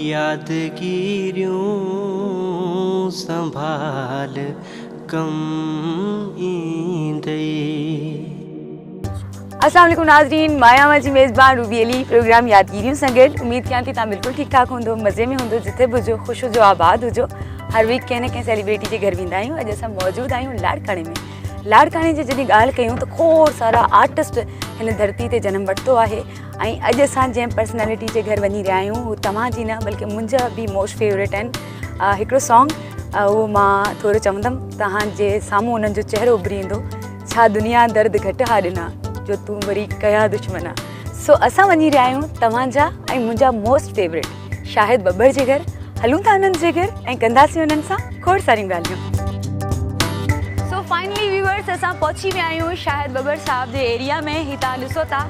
यादगिरियों संभाल कम ईंदे। अस्सलाम वालेकुम नाज़रीन, माया जी मेज़बान रूबी अली प्रोग्राम यादगिरियों सां गॾु। उम्मीद कयां थी तव्हां बिल्कुलु ठीकु ठाक हूंदो, मज़े में हूंदो, जिथे बि हुजो ख़ुशि हुजो, आबाद हुजो। हर वीक कंहिं न कंहिं सेलिब्रिटी जे घर वेंदा आहियूं। अॼु असां मौजूदु आहियूं लाड़काणे में। लाड़काणे जी जॾहिं ॻाल्हि कयूं त खोड़ सारा आर्टिस्ट हिन धरती ते जनमु वरितो आहे ऐं अॼु असां जंहिं पर्सनैलिटी जे घर वञी रहिया आहियूं हू तव्हांजी न बल्कि मुंहिंजा बि मोस्ट फेवरेट आहिनि। हिकिड़ो सॉन्ग उहो मां थोरो चवंदमि, तव्हांजे साम्हूं उन्हनि जो चहिरो उभरी ईंदो। छा दुनिया दर्द घटि हा ॾिना जो तूं वरी कया दुश्मना। सो असां वञी रहिया आहियूं तव्हांजा ऐं मुंहिंजा मोस्ट फेवरेट शाहिद बब्बर जे घर। हलूं था उन्हनि जे घर ऐं कंदासीं उन्हनि सां खोड़ सारियूं ॻाल्हियूं। सो फाइनली व्यूअर्स, असां पहुची विया आहियूं शाहिद बब्बर साहब जे एरिया में। ही तव्हां ॾिसो था,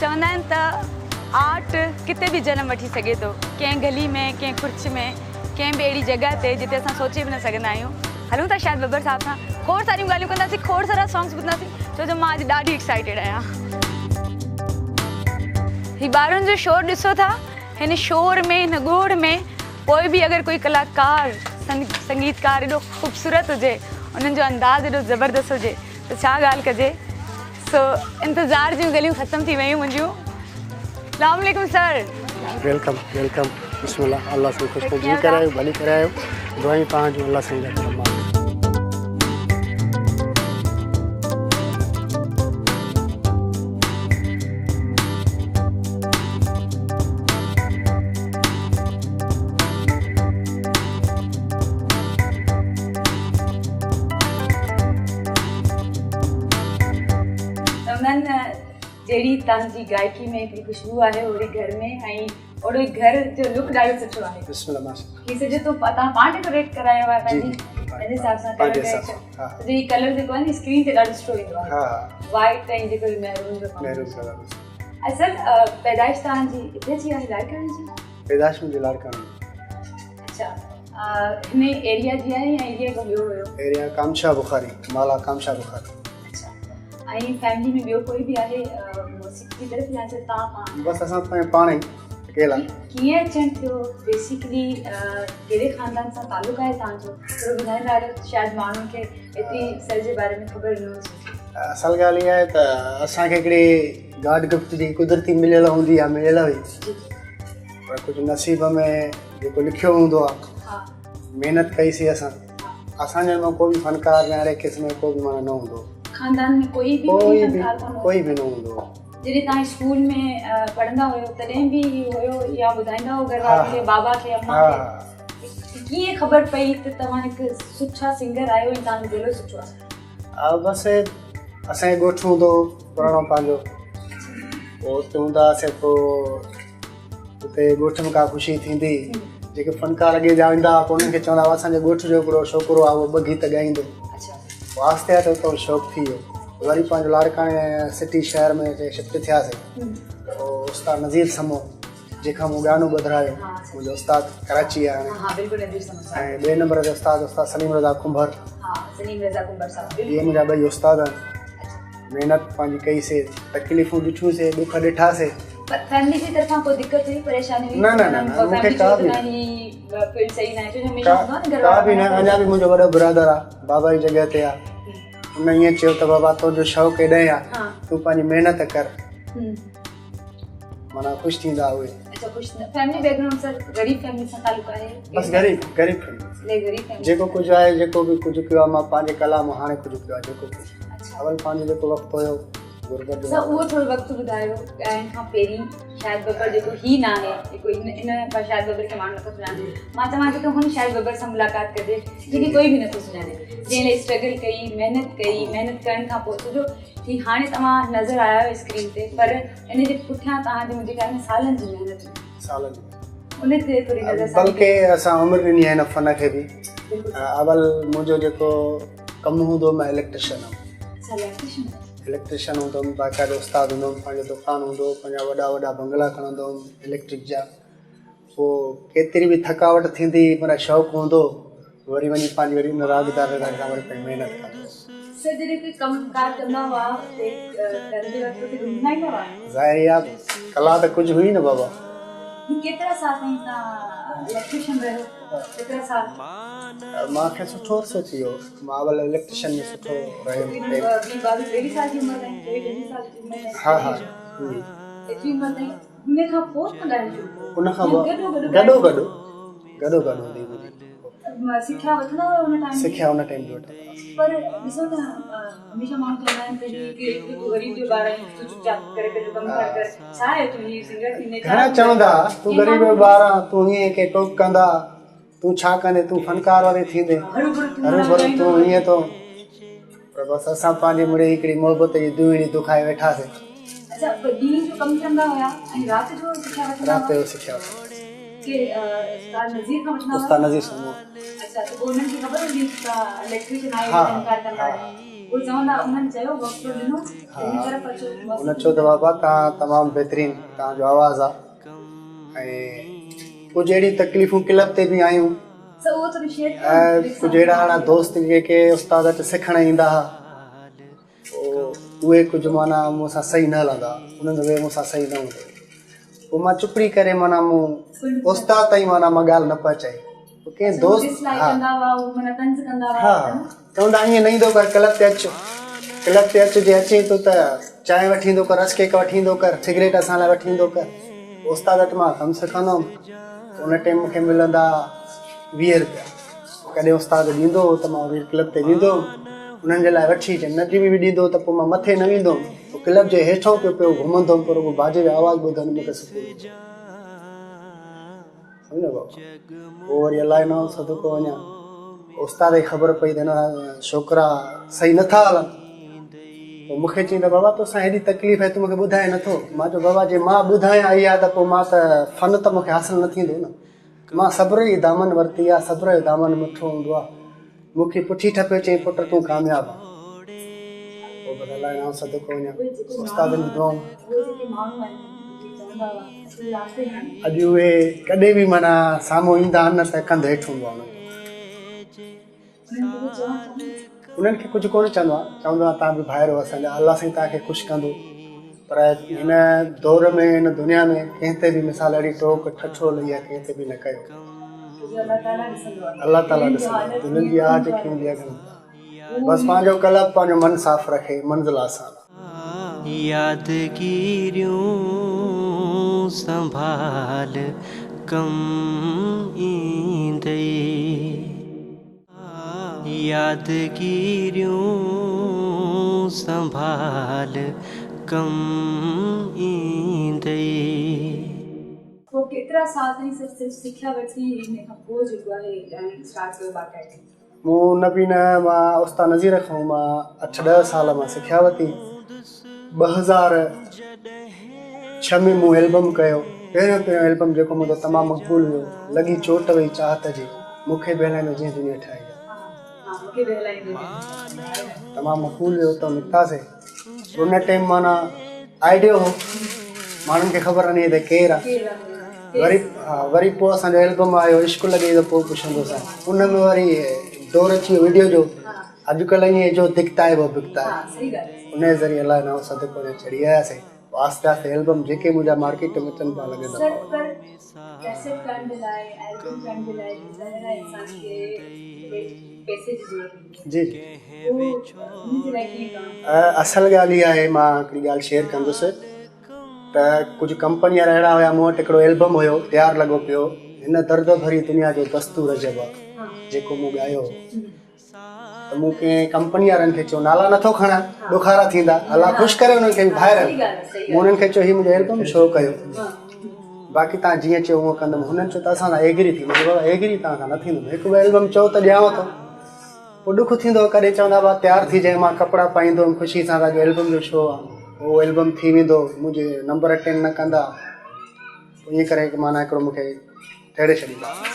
चवंदा आहिनि त आर्ट किथे बि जनमु वठी सघे थो, कंहिं गली में, कंहिं खुर्च में, कंहिं बि अहिड़ी जॻह ते जिते असां सोचे बि न सघंदा आहियूं। हलूं था शाहिद बब्बर साहब सां, खोड़ सारियूं ॻाल्हियूं कंदासीं, खोड़ सारा सॉन्ग्स ॿुधंदासीं, छो जो मां अॼु ॾाढी एक्साइटेड आहियां। ही ॿारनि जो शोर ॾिसो था, हिन शोर में, हिन ॻोड़ में कोई बि अगरि कोई कलाकार संगीतकार एॾो ख़ूबसूरत हुजे, उन्हनि जो अंदाज़ एॾो ज़बरदस्त हुजे त छा ॻाल्हि कजे। सो इंतज़ार जूं ॻाल्हियूं ख़तमु थी वियूं मुंहिंजियूं। अस्सलाम वालेकुम सर। Welcome welcome. बिस्मिल्लाह। अल्लाह से खुश जी करायो, भली करायो, दुआई तव्हांजूं अल्लाह साईं जा। जहिड़ी तव्हांजी गायकी में हिकिड़ी खुशबू आहे ओड़ी घर में ऐं ओड़ो घर जो लुक ॾाढो सुठो आहे। बिस्मिल्लाह माशाअल्लाह। ही सॼो तव्हां पाण डेकोरेट करायो आहे पंहिंजे हिसाब सां कलर जो ही कलर जेको आहे न स्क्रीन ते ॾाढो सुठो ईंदो आहे। हा, वाइट ऐं जेको मैरून जो मैरून कलर। असल पैदाइश तव्हांजी किथे जी आहे? लाड़काणे जी पैदाइश मुंहिंजी लाड़काणे। अच्छा, हिन एरिया जी आहे या एरिया को ॿियो हुयो? एरिया कामशा बुखारी, माला कामशा बुखारी। ऐं फैमिली में ॿियो कोई बि आहे मौसीक़ी जी तरफ़ या सिर्फ़ु तव्हां पाण? बसि असां पाण ई अकेला। कीअं अचणु थियो? बेसिकली कहिड़े ख़ानदान सां तालुक़ु आहे तव्हांजो? थोरो ॿुधाईंदा आहियो, शायदि माण्हुनि खे एतिरी सर जे बारे में ख़बर न हुजे। असल ॻाल्हि इहा आहे त असांखे हिकिड़ी गॉड गिफ्ट जी कुदरती मिलियल हूंदी आहे, मिलियल हुई, पर कुझु नसीब में जेको लिखियो हूंदो आहे, महिनत कईसीं असां। असांजे में को बि फनकार या अहिड़े क़िस्म जो को बि माना न हूंदो। खानदान में कोई भी न हूंदो। जॾहिं तव्हां स्कूल में पढ़ंदा हुयो तॾहिं बि हुयो या ॿुधाईंदा हुओ घर वारनि खे, बाबा खे, अम्मा खे? कीअं ख़बर पई त तव्हां हिकु सुठा सिंगर आहियो ऐं तव्हांजो दिलो सुठो आहे? बसि असांजे ॻोठु हूंदो पुराणो पंहिंजो, पोइ हुते हूंदा हुआसीं, पोइ हुते ॻोठ में का ख़ुशी थींदी, जेके फनकार अॻे जा ईंदा पोइ उन्हनि खे चवंदा हुआ असांजे ॻोठ जो हिकिड़ो छोकिरो आहे उहो ॿ गीत ॻाईंदो। आहिस्ते आहिस्ते उतो शौक़ु थी वियो, वरी पंहिंजो लाड़काणे सिटी शहर में शिफ्ट थियासीं। पोइ उस्ताद नज़ीर समो, जंहिंखां मूं गानो ॿुधायो, मुंहिंजो उस्ताद कराची आहे ऐं ॿिए नंबर ते उस्ताद सलीम रज़ा कुंभर। इहे मुंहिंजा ॿई उस्ताद आहिनि। महिनत पंहिंजी कईसीं, तकलीफ़ूं ॾिठियूंसीं, ॾुख ॾिठासीं। फैमिली जी तरफ़ां कोई दिक्कत हुई, परेशानी हुई? न, मूंखे का बि न। अञा बि मुंहिंजो वॾो ब्रदर आहे, बाबा जी जॻह ते आहे। उन ईअं चयो त बाबा तुंहिंजो शौक़ु हेॾे आहे, तूं पंहिंजी महिनत कर, माना ख़ुशि थींदा उहे। फैमिली बैकग्राउंड सर गरीब फैमिली सां तालुक़ु आहे? बसि गरीब फैमिली। जेको कुझु आहे, जेको बि कुझु कयो आहे, मां पंहिंजे कला मां हाणे कुझु कयो आहे, जेको कुझु अवल पंहिंजो जेको वक़्तु हुयो उहो थोरो वक़्तु ॿुधायो। ॻाइण खां पहिरीं शाहिद बब्बर जेको ही न आहे, जेको इन शाहिद बब्बर खे माण्हू नथो सुञाणे, मां चवां थी त हुन शाहिद बब्बर सां मुलाक़ात कजे जेकी कोई बि नथो सुञाणे, जंहिं लाइ स्ट्रगल कई, महिनत करण खां पोइ छो ही हाणे तव्हां नज़र आया आहियो स्क्रीन ते, पर इन जे पुठियां तव्हांजे मुंहिंजे ख़्याल में सालनि जी महिनत उन ते थोरी नज़र। बल्कि असां उमिरि ॾिनी आहे हिन फन खे बि। अवल मुंहिंजो जेको कमु हूंदो, मां इलेक्ट्रिशियन हूंदो हुउमि, बाक़ाइदो उस्ताद हूंदो हुउमि, पंहिंजो दुकानु हूंदो, पंहिंजा वॾा वॾा बंगला खणंदो हुउमि इलेक्ट्रिक जा। पोइ केतिरी बि थकावट थींदी, पर शौक़ु हूंदो, वरी वञी पंहिंजी वरी उन रागदार खां वरी पंहिंजी महिनत कंदो। सर जॾहिं कोई कमकार कंदा हुआ कंदे वक़्तु गुनगुनाईंदा हुआ? ज़ाहिर आहे कला त कुझु हुई न बाबा। केतिरा साल ताईं तव्हां इलेक्ट्रिशियन रहियो? केतिरा साल? मूंखे सुठो अर्सो थी वियो, मां वल इलेक्ट्रिशियन में सुठो रहियो। 22 साल जी उमिरि ताईं, 23 साल जी उमिरि ताईं? हा हा। एतिरी उमिरि ताईं हुन खां पोइ कंदा आहियो? उन खां पोइ गॾो हूंदी हुई। सिखिया वठंदा हुआ हुन टाइम? सिखिया हुन टाइम जो वठंदा। पर ॾिसो न, हमेशह माण्हू चवंदा आहिनि त हीउ तूं ग़रीब जो ॿार आहीं, तूं चुपचाप करे पंहिंजो कमु कर, छा आहे तूं हीउ सिंगर थींदे? घणा चवंदा तूं ग़रीब जो ॿार आहीं, तूं हीअं के टोक कंदा, तूं छा कंदे, तूं फनकार वारे थींदे, हरू तूं हीअं तो। पर बसि असां पंहिंजे मुड़े हिकिड़ी मोहबत जी दुहिणी दुखाए वेठासीं। अच्छा, पर ॾींहं जो कमु कंदा हुया ऐं राति जो सिखिया वठंदा? राति जो सिखिया के उस्ताद नज़ीर खां वठंदा? उस्ताद नज़ीर सां। अच्छा, त पोइ उन्हनि खे ख़बर हूंदी त इलेक्ट्रिशियन आहे, फनकार कंदा आहिनि, पोइ चवंदा, उन्हनि चयो वक़्तु ॾिनो हिन तरफ़ अचो? उन चयो त बाबा तव्हां तमामु बहितरीनु, तव्हांजो आवाज़ु आहे ऐं कुझु अहिड़ी तकलीफ़ूं क्लब ते बि आहियूं, कुझु अहिड़ा अहिड़ा दोस्त जेके उस्ताद वटि सिखणु ईंदा हुआ, उहे कुझु माना मूंसां सही न हलंदा, उन्हनि जो मूंसां सही न हूंदो। पोइ मां चुपड़ी करे माना मूं उस्ताद ताईं माना मां ॻाल्हि न पहुचाई। कंहिं दोस्त हा चवंदा ईअं न ईंदो कर, क्लब ते अच, जे अचे थो त चांहि वठी ईंदो कर, रसकेक वठी ईंदो कर, सिगरेट असां लाइ वठी ईंदो कर। उस्ताद वटि मां कमु सिखंदो हुउमि, उन टाइम मूंखे मिलंदा 20 रुपया। कॾहिं उस्ताद ॾींदो त मां वरी क्लब ते वेंदो हुउमि, उन्हनि जे लाइ वठी अचे, न बि ॾींदो त पोइ मां मथे न वेंदो हुउमि, पोइ क्लब जे हेठो पियो घुमंदो हुउमि, पर उहो बाजे जो आवाज़ु ॿुधण मूंखे सुकून। सम्झो बाबा, पोइ वरी अलाए न सदको वञा, उस्ताद खे ख़बर पई त हिन छोकिरा सही नथा हलनि। पोइ मूंखे चई त बाबा तोसां हेॾी तकलीफ़ आहे, तूं मूंखे ॿुधाए नथो। मां चयो बाबा जे मां ॿुधायां इहा त पोइ मां त फन त मूंखे हासिलु न थींदो न। मां सब्र जी दामन वरिती आहे, सब्र जो दामन मिठो हूंदो आहे। मूंखे पुठी ठपियो, चई पुट तूं कामयाबु आहे। पोइ अलाए न सदको वञा, उस्तादनि जी दुआऊं। अॼु उहे कॾहिं बि माना साम्हूं ईंदा आहिनि त कंधु हेठि हूंदो आहे उन्हनि खे कुझु कोन चवंदो आहे, चवंदो आहे तव्हां बि ॿाहिरि असांजा, अलाह साईं तव्हांखे ख़ुशि कंदो। पर हिन दौर में, हिन दुनिया में कंहिं ते बि मिसाल अहिड़ी टोक ठठो लही आहे, कंहिं ते बि न कयो। अलाह ताला ॾिसंदो, दिलनि जी आह जेकी हूंदी आहे, बसि पंहिंजो कल्ब, पंहिंजो मन साफ़ रखे, मंज़िल आसान। यादगिरियूं संभाल कम ईंदे, यादगिरियूं संभाल कम ईंदे। पोइ केतिरा साल ताईं सिर्फ़ु सिखिया वठी, हिन खां पोइ जेको आहे ॻाइणु स्टार्ट कयो बाक़ाइदे? मूं न बि न, मां उस्ताद नज़ीर खां मां 8-10 साल मां सिखिया वरिती। 2006 में मूं एल्बम कयो, पहिरियों एल्बम जेको मुंहिंजो तमामु मक़बूल हुयो, लॻी चोट वई चाहत जी, मूंखे बहलाईंदो जीअं दुनिया ठाही आहे, तमामु मक़बूल हुयो। त निकितासीं उन टाइम माना आइडियो हो, माण्हुनि खे ख़बर न त केरु आहे। वरी पोइ असांजो एल्बम आयो इश्क लॻे त पोइ पुछंदोसीं, उन में वरी दौर अची वियो वीडियो जो। अॼुकल्ह ईअं जो दिखता है वो बिकता है, उन जे ज़रिए अलाए न सदको ने चढ़ी आयासीं। आस्ते आस्ते एल्बम जेके मुंहिंजा मार्केट में अचनि पिया लॻंदा जी। असल ॻाल्हि इहा आहे, मां हिकिड़ी ॻाल्हि शेयर कंदुसि त कुझु कंपनीअ अहिड़ा हुया, मूं वटि हिकिड़ो एल्बम हुयो तयारु लॻो पियो, हिन दर्द भरी दुनिया जो दस्तूर जब जेको मूं ॻायो, त मूं कंहिं कंपनी वारनि खे चयो नाला नथो खणा, ॾुखारा थींदा, अलाह ख़ुशि करे उन्हनि खे बि ॿाहिरि। मूं उन्हनि खे चयो हीउ मुंहिंजो एल्बम शो कयो, बाक़ी तव्हां जीअं चयो उहो कंदुमि। हुननि चयो त असां सां एग्री थी, मुंहिंजो बाबा एग्री तव्हां सां न थींदो, हिकु ॿ एल्बम चओ त ॾियांव थो। पोइ ॾुख थींदो, कॾहिं चवंदा हुआ तयारु थी जाए, मां कपिड़ा पाईंदुमि ख़ुशी सां, तव्हांजो एल्बम जो शो आहे, उहो एल्बम थी वेंदो, मुंहिंजे नंबर अटेंड न कंदा, ईअं करे माना हिकिड़ो मूंखे टेड़े छॾींदा। त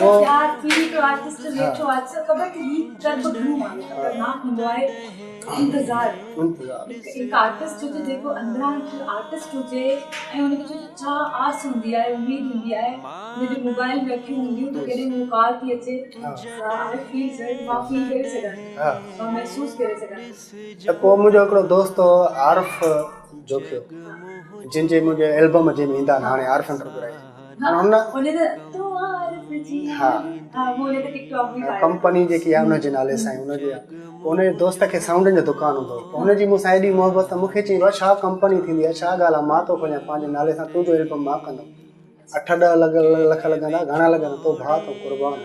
पोइ मुंहिंजो हिकिड़ो दोस्त हो आरिफ जोखियो, जिन जे मुंहिंजे एल्बम जे में ईंदा आहिनि हाणे आरिफ एंटरप्राइज, हुन हा कंपनी जेकी आहे हुनजे नाले सां हुनजे हुनजे दोस्त खे साउंड जो दुकानु हूंदो हुनजी मूंसां एॾी मोहबत मूंखे चई छा कंपनी थींदी आहे छा ॻाल्हि आहे मां थो खोलियां पंहिंजे नाले सां तुंहिंजो एल्बम मां कंदुमि 8-10 लख लॻंदा घणा लॻंदा तो भाउ तो क़ुर्बान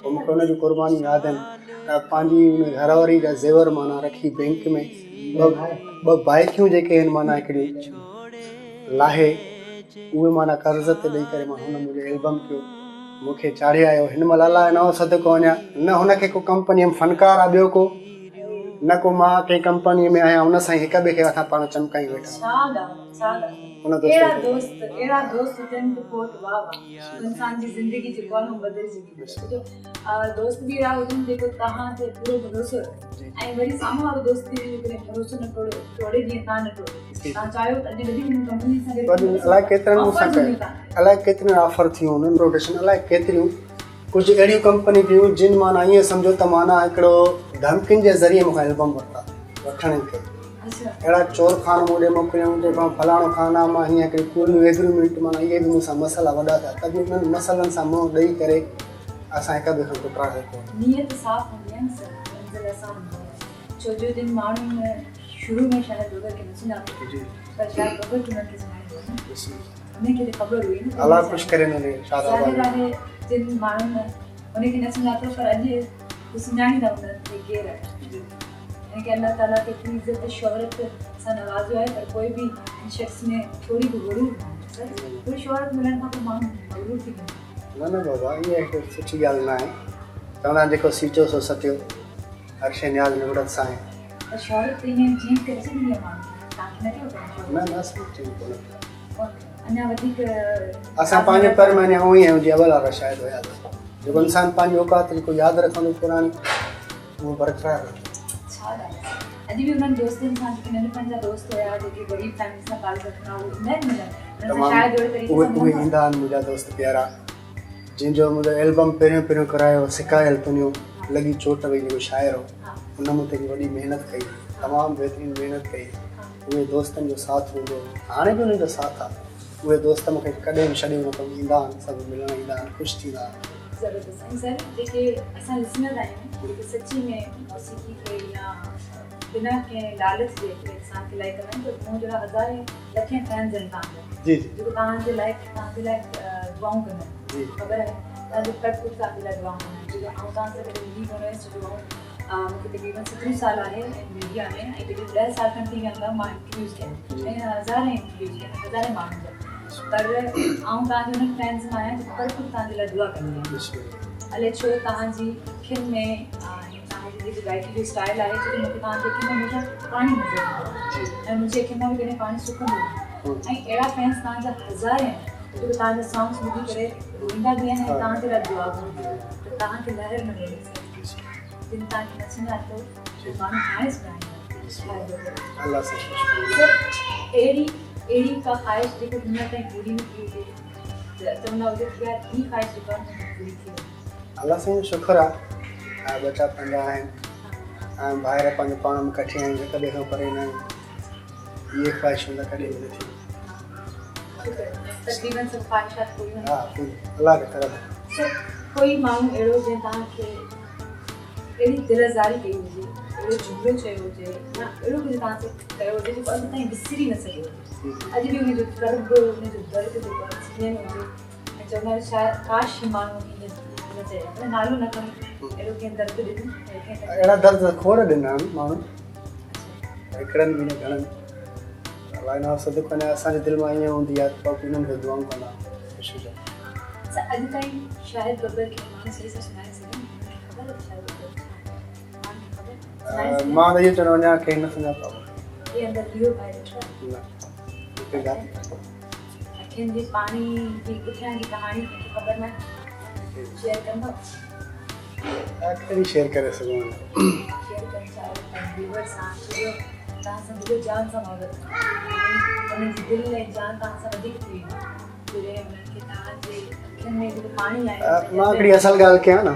पोइ मूंखे हुनजी क़ुर्बानी यादि आहिनि पंहिंजी हुन घरवारी जा ज़ेवर माना रखी बैंक में ॿ बाइकियूं जेके आहिनि माना हिकिड़ी लाहे उहे माना कर्ज़ ते ॾेई करे मां हुन मुंहिंजो एल्बम कयो मूंखे चाढ़े आयो हिन महिल अलाए नओं सदको अञा न हुनखे को कंपनीअ में फ़नकार आहे ॿियो को न को मां कंहिं कंपनीअ में आहियां हुन सां हिक ॿिए खे असां पाण चमकायूं वेठा अहिड़ा दोस्त हुजनि त पोइ वाह वाह इंसान जी ज़िंदगी जेको आहे न बदिलजी वेंदी दोस्त बि अहिड़ा हुजनि जेको तव्हां ते पूरो भरोसो ऐं वरी साम्हूं वारो दोस्त बि जेकॾहिं भरोसो न तोड़े जीअं तव्हां न तोड़ो तव्हां चाहियो त अॼु वॾी कंपनी सां अलाए केतिरनि ऑफर थियूं हुननि रोटेशन अलाए केतिरियूं कुझु अहिड़ियूं कंपनी थियूं जिन माना ईअं सम्झो त माना हिकिड़ो धमकियुनि जे ज़रिए मूंखां एल्बम वरिता वठण खे अहिड़ा चोर खान मूंखे मोकिलियऊं जेको फलाणो खान आहे मां हीअं हिकिड़ी कूल एग्रीमेंट माना इहे बि मूंसां मसाला वॾा थिया त बि उन्हनि मसालनि सां मुंहुं ॾेई करे असां हिक ॿिए खां टुकड़ा थिया नियत साफ़ हूंदी आहे न सर मंज़िल आसान छो जो जिन माण्हुनि शुरू में शायदि बबर खे न सुञातो पर शायदि बबर खे उन्हनि खे सुञाणींदो उनखे त ख़बर हुई न अलाह ख़ुशि करे न जिन माण्हुनि उनखे न सुञातो पर अॼु सुञाणींदा उन्हनि केरु आहे कि अल्लाह ताला के इज़्ज़त शोहरत सां नवाज़ो आहे पर कोई बि शख़्स में थोरी बि ग़ुरूर थोरी शोहरत मिलण खां पोइ माण्हू ग़ुरूर थी वेंदो न बाबा इहा हिकु सुठी ॻाल्हि न आहे चवंदा जेको सीचो सो सटियो हर शइ न्याज़ निवड़त सां आहे त शोहरत ईअं चेंज करे सघंदी आहे माण्हू तव्हांखे न थियो न चेंज कोन्हे अञा वधीक असां पंहिंजे पर में अञा उहो ई आहियूं जीअं अवल वारा शायदि हुया जेको इंसानु पंहिंजी औकात जेको यादि रखंदो पुराणी उहो बरक़रार अॼु बि उन्हनि दोस्तनि सां जेके नंढपण जा दोस्त हुया जेके ग़रीब फैमिली सां ॻाल्हि रखंदा उहे ईंदा आहिनि मुंहिंजा दोस्त प्यारा जिन जो मुंहिंजो एल्बम पहिरियों करायो सिकायल तुनियो लॻी चोट वई जेको शाइर हो हुन मूं ते वॾी महिनत कई तमामु बहितरीनु महिनत कई उहे दोस्तनि जो साथ हूंदो हाणे बि उन्हनि जो साथ आहे उहे दोस्त मूंखे कॾहिं बि छॾे न कमु ईंदा आहिनि सभु मिलण ईंदा आहिनि ख़ुशि थींदा आहिनि ज़बरदस्त सर जेके असां लिसनर आहियूं जेके सची में मौसीक़ी खे या बिना कंहिं लालच जे इंसान खे लाइक कंदा आहिनि त मूं जहिड़ा हज़ारे लखे फैन्स आहिनि तव्हांजा जेको तव्हांजे लाइ दुआऊं कंदा आहिनि ख़बर आहे तव्हांजो कट कुझु तव्हांजे लाइ दुआऊं कंदा आहिनि जेको आउं तव्हां सां कॾहिं मिली कोन हुयसि छो मूंखे तक़रीबन 17 साल आहे ऐं मीडिया में ऐं तक़रीबन 10 साल खनि थी विया हूंदा मां इंटरव्यूज़ कया ऐं हज़ारे इंटरव्यूज़ कया हज़ारे माण्हुनि जा पर आउं तव्हांजे हुननि फैन्स मां आहियां जेको कट कुझु तव्हांजे लाइ दुआ कंदी आहियां अलाए छो तव्हांजी अखियुनि में तव्हांजी जेकी गाइकी जो स्टाइल आहे छो मूंखे तव्हांजे अखियुनि में हमेशह पाणी नज़र ईंदो आहे ऐं मुंहिंजे अखियुनि मां बि कॾहिं पाणी सुकंदो आहे ऐं अहिड़ा फैन्स तव्हांजा हज़ार आहिनि जेको तव्हांजा सॉन्ग्स ॿुधी करे रोईंदा बि आहिनि ऐं तव्हांजे लाइ दुआ बि हूंदी आहे त तव्हांखे लहर न मिले जिन तव्हांखे न सुञातो माण्हू हाणे सुञाणींदा अहिड़ी का ख़्वाहिश जेको हिन ताईं पूरी न थी हुजे चवंदा हुजे की यार हीअ ख़्वाहिश जेका पूरी थी वई अलाह साईं जो शुक्र आहे बचा पंहिंजा आहिनि ऐं ॿाहिरि पंहिंजे पाण में कठे आहिनि हिक ॿिए खां परे न आहिनि इहे ख़्वाहिशूं त कॾहिं बि न थियूं तक़रीबन सभु ख़्वाहिशात पूरियूं हा अलाह खे तरफ़ कोई माण्हू अहिड़ो जंहिं तव्हांखे अहिड़ी दिलज़ारी कई हुजे अहिड़ो जुमिलो चयो हुजे या अहिड़ो कुझु तव्हां सां कयो हुजे जेको अॼु ताईं विसरी न सघियो अॼु बि उनजो कर्ब उनजो दर्द जेको आहे सीने में हुजे ऐं चवंदा आहिनि शायदि काश ही माण्हू हीअं न चए नालो न खणी अहिड़ो कंहिं दर्द ॾिनो अहिड़ा दर्द खोड़ ॾिना आहिनि माण्हू हिकिड़नि बि न घणनि अलाए न सदको अञा असांजे दिलि मां ईअं हूंदी आहे त उन्हनि खे दुआऊं कंदा ख़ुशी जा अॼु ताईं शायदि बबर खे माण्हू सही सां सुञाणे सघनि ख़बर आहे शायदि मां त इहो चवंदो अञा कंहिं न सुञातो ये अंदर लियो पाए अखियुनि जी पाणी जी पुठियां जी कहाणी कंहिंखे ख़बर न शेयर कंदो कहिड़ी शेयर करे सघूं शेयर करणु चाहियो व्यूअर्स सां छो तव्हां सां दिलि जान सां मोहबत उन्हनि जी दिलि ऐं जान तव्हां सां वधीक थी वेंदी जॾहिं उन्हनि खे तव्हांजे अखियुनि में जेको पाणी आहे मां हिकिड़ी असल ॻाल्हि कयां न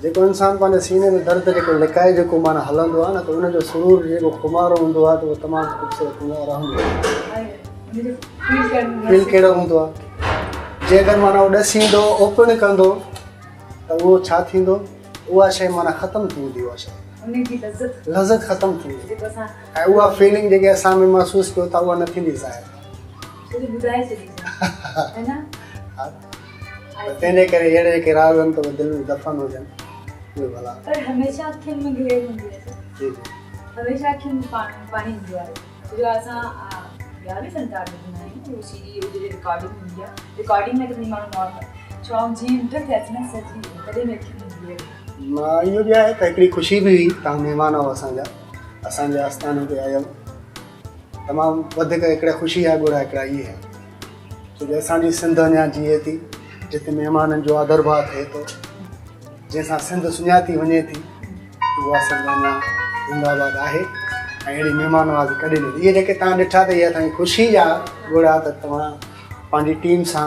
जेको इंसानु पंहिंजे सीने में दर्द जेको लिकाए जेको माना हलंदो आहे न त उनजो सुरूर जेको खुमारो हूंदो आहे त उहो तमामु ख़ूबसूरत रहंदो आहे फील कहिड़ो हूंदो आहे जे अगरि माना उहो ॾसींदो ओपन कंदो त उहो छा थींदो, उहा शइ माना ख़तमु थी वेंदी, उहा शइ लज़त ख़तमु थी वेंदी ऐं उहा फीलिंग जेके असां में महसूसु कयो था उहा न थींदी ज़ाहिर। तंहिंजे करे अहिड़े जेके राग आहिनि त दिलि में दफ़न हुजनि उहे भला। पर हमेशह अखियुनि में ग्लेयर हूंदी आहे, हमेशह अखियुनि में पाणी हूंदो आहे। जो असां ॿिया बि फनकार ॾिसंदा आहियूं, उहो सीडी जी रिकॉर्डिंग हूंदी आहे, रिकॉर्डिंग में त माण्हू नॉर्मल चौक जीअं इंटर थियसि न सॼी तॾहिं में अखियुनि में ग्लेयर। मां इहो बि आहे त हिकिड़ी ख़ुशी बि हुई, तव्हां महिमान आहियो असांजे आस्थान ते आहियो, तमामु वधीक हिकिड़ा ख़ुशी आहे ॻोड़ा हिकिड़ा इहे आहे छो जो असांजी सिंध अञा जीए थी, जिते महिमाननि जो आदर भाव थिए थो, जंहिंसां सिंध सुञाती वञे थी, उहा सिंध अञा ज़िंदाबाद आहे ऐं अहिड़ी महिमानवाज़ी कॾहिं न। इहे जेके तव्हां ॾिठा त इहे असांजी ख़ुशी जा ॻोड़ा त तव्हां पंहिंजी टीम सां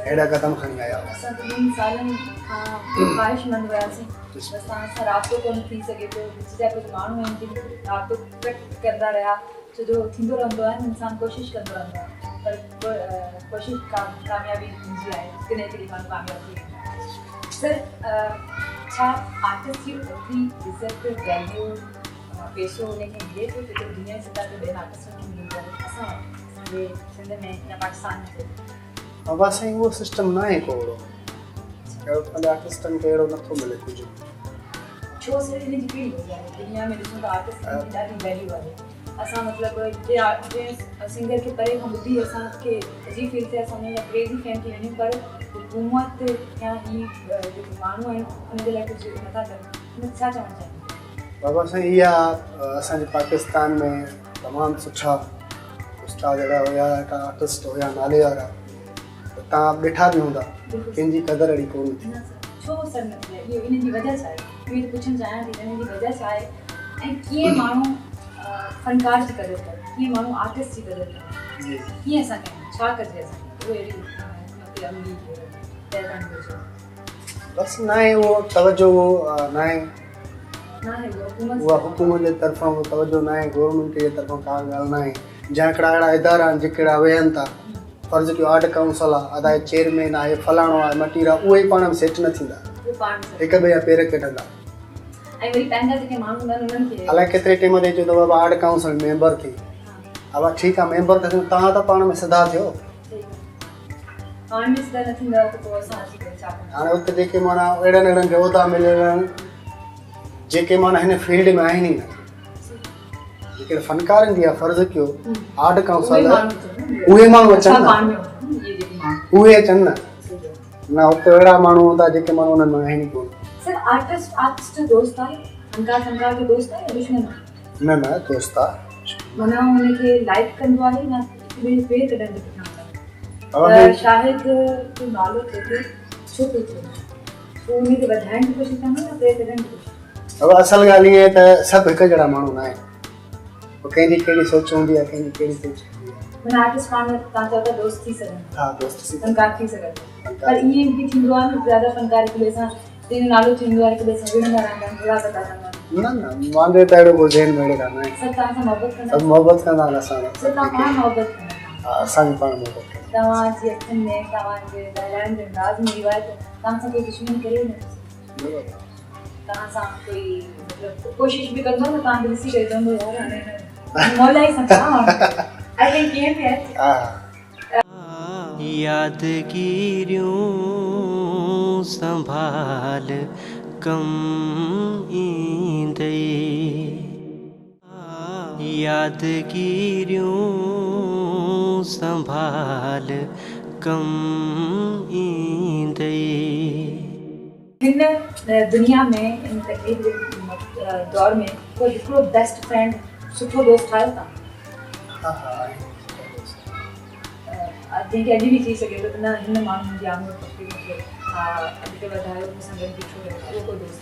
अहिड़ा क़दम खणी आया हुआ। असां 3 सालनि खां ख़्वाहिशमंद हुआसीं, असां राब्तो कोन थी सघे पियो, जा कुझु माण्हू आहिनि जिन राब्तो कट कंदा रहिया, छो जो थींदो रहंदो आहे, इंसानु कोशिशि कंदो रहंदो आहे, पर कोशिशि कामयाबी हूंदी आहे, कॾहिं कॾहिं माण्हू कामयाबु थी वेंदो आहे। सर, छा आर्टिस्ट जी ओतिरी इज़त वैल्यू पैसो हुनखे मिले थो जेको दुनिया जी सतह ते ॿियनि आर्टिस्टनि खे मिलंदो आहे असां सिंध में या पाकिस्तान में? बाबा साईं उहो सिस्टम न आहे को अहिड़ो, पंहिंजे आर्टिस्टनि खे अहिड़ो नथो मिले कुझु। छो सर हिन जी कहिड़ी वजह आहे? दुनिया में ॾिसूं त आर्टिस्टनि जी ॾाढी वैल्यू आहे। असां मतिलबु जे सिंगर खे परे खां ॿुधी असांखे अजीब फील थिए, असां हुनजा क्रेज़ी फैन थी वञूं, पर हुकूमत या ही जेके माण्हू आहिनि हुनजे लाइ कुझु नथा कनि, हुन छा चवणु चाहींदा? बाबा साईं इहा असांजे पाकिस्तान में तमामु सुठा उस्ताद अहिड़ा हुया, हिकिड़ा आर्टिस्ट हुया नाले वारा, तव्हां ॾिठा बि हूंदा, कंहिंजी क़दुरु अहिड़ी कोन थी। छो सर न थिए? इहो इन जी वजह छा आहे? इहो त पुछणु चाहियां थी, इन जी वजह छा आहे ऐं कीअं माण्हू फनकार जी क़दुरु करे, कीअं माण्हू आर्टिस्ट जी क़दुरु करे, कीअं असां कयूं, छा कजे असांखे? उहो अहिड़ी बसि न आहे उहो तवजो, उहो न आहे उहा हुकूमत जे तरफ़ां उहो तवजो न आहे, गवर्नमेंट जे तरफ़ां का ॻाल्हि न आहे। जा हिकिड़ा अहिड़ा इदारा आहिनि जेकड़ा वेहनि था, फर्ज़ु कयो आर्ट काउंसिल आहे, अदाए चेयरमैन आहे, फलाणो आहे, मटीर आहे, उहे पाण में सेट न थींदा, हिक ॿिए जा पेर कढंदा। अलाए केतिरे टाइम ते चयो त बाबा आर्ट काउंसिल मेंबर थी, अब ठीकु आहे मेंबर त तव्हां त पाण में सिधा थियो, हाणे उते जेके माना अहिड़नि अहिड़नि खे उहिदा मिलियल आहिनि जेके माना हिन फील्ड में आहिनि ई न, जेके फनकारनि जी आहे फर्ज़ु कयो आर्ट काउंसिल उहे माण्हू अचनि न, उहे अचनि न उते अहिड़ा माण्हू हूंदा जेके माण्हू उन्हनि में आहिनि ई कोन। सर आर्टिस्ट दोस्त आहे, फनकार जो दोस्त आहे या दुश्मन आहे? न दोस्त आहे, माना हुनखे लाइक कंदो आहे या पेर कढंदो आहे? शाहिद जो नालो थिए छो थो थिए, उनखे वधाइण जी कोशिशि कंदो या पेर कढण जी कोशिशि? अब असल ॻाल्हि इहा आहे त सभु हिकु जहिड़ा माण्हू न आहिनि, कंहिंजी कहिड़ी सोच हूंदी आहे, कंहिंजी कहिड़ी सोच हूंदी आहे। माना आर्टिस्ट पाण तव्हां चओ था दोस्त थी सघनि, हा दोस्त फनकार थी सघनि, पर ईअं बि थींदो आहे न ज़्यादा फनकार हिक ॿिए सां जंहिंजो नालो थींदो आहे हिक ॿिए सां विढ़ंदा रहंदा आहिनि, बुरा कंदा रहंदा आहिनि? न मुंहिंजे त अहिड़ो कोई ज़हन में अहिड़े कान आहे। सभु तव्हां सां मोहबत कंदा? सभु मोहबत कंदा आहिनि असां सां। सभु तव्हां पाण मोहबत कंदा? हा असां बि पाण मोहबत कंदा। तव्हांजी अखियुनि में तव्हांजे ॻाल्हाइण जे अंदाज़ में इहो आहे त तव्हां सां कोई दुश्मनी करे ई न सघे, तव्हां सां कोई मतिलबु कोशिशि बि कंदो न तव्हां ॾिसी करे चवंदो यार हाणे मौला ई सां कीअं बि आहे। यादगिरियूं संभाल कम ईंदे, यादगिरियूं संभाल कम ईंदे। हिन दुनिया में इन तकलीफ़ जे दौर में कोई हिकिड़ो बेस्ट फ्रेंड सुठो दोस्त ठाहियो तव्हां? जंहिंखे अॼु बि थी सघे थो न हिन माण्हू जी आमद तकलीफ़ खे अॻिते वधायो, मूंसां गॾु बीठो रहियो, उहो कोई दोस्त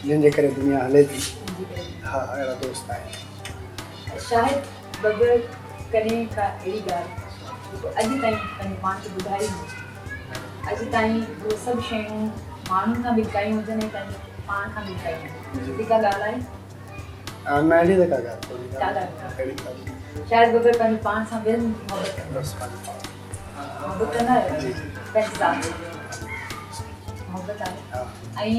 जिनजे करे दुनिया हले थी? हा अहिड़ा दोस्त आहिनि। शायदि बग़ैर कॾहिं का अहिड़ी ॻाल्हि अॼु ताईं पंहिंजे पाण खे ॿुधाई हुजे, अॼु ताईं उहे सभु शयूं माण्हुनि खां बि कयूं हुजनि ऐं पंहिंजे पाण खां बि कयूं, जेका ॻाल्हि आहे नैडी त कागा कागा शायद बगर पंहिंजे पाण सां ॿियनि मोहबत कंदा आहियो पंहिंजे साथ मोहबत आहे ऐं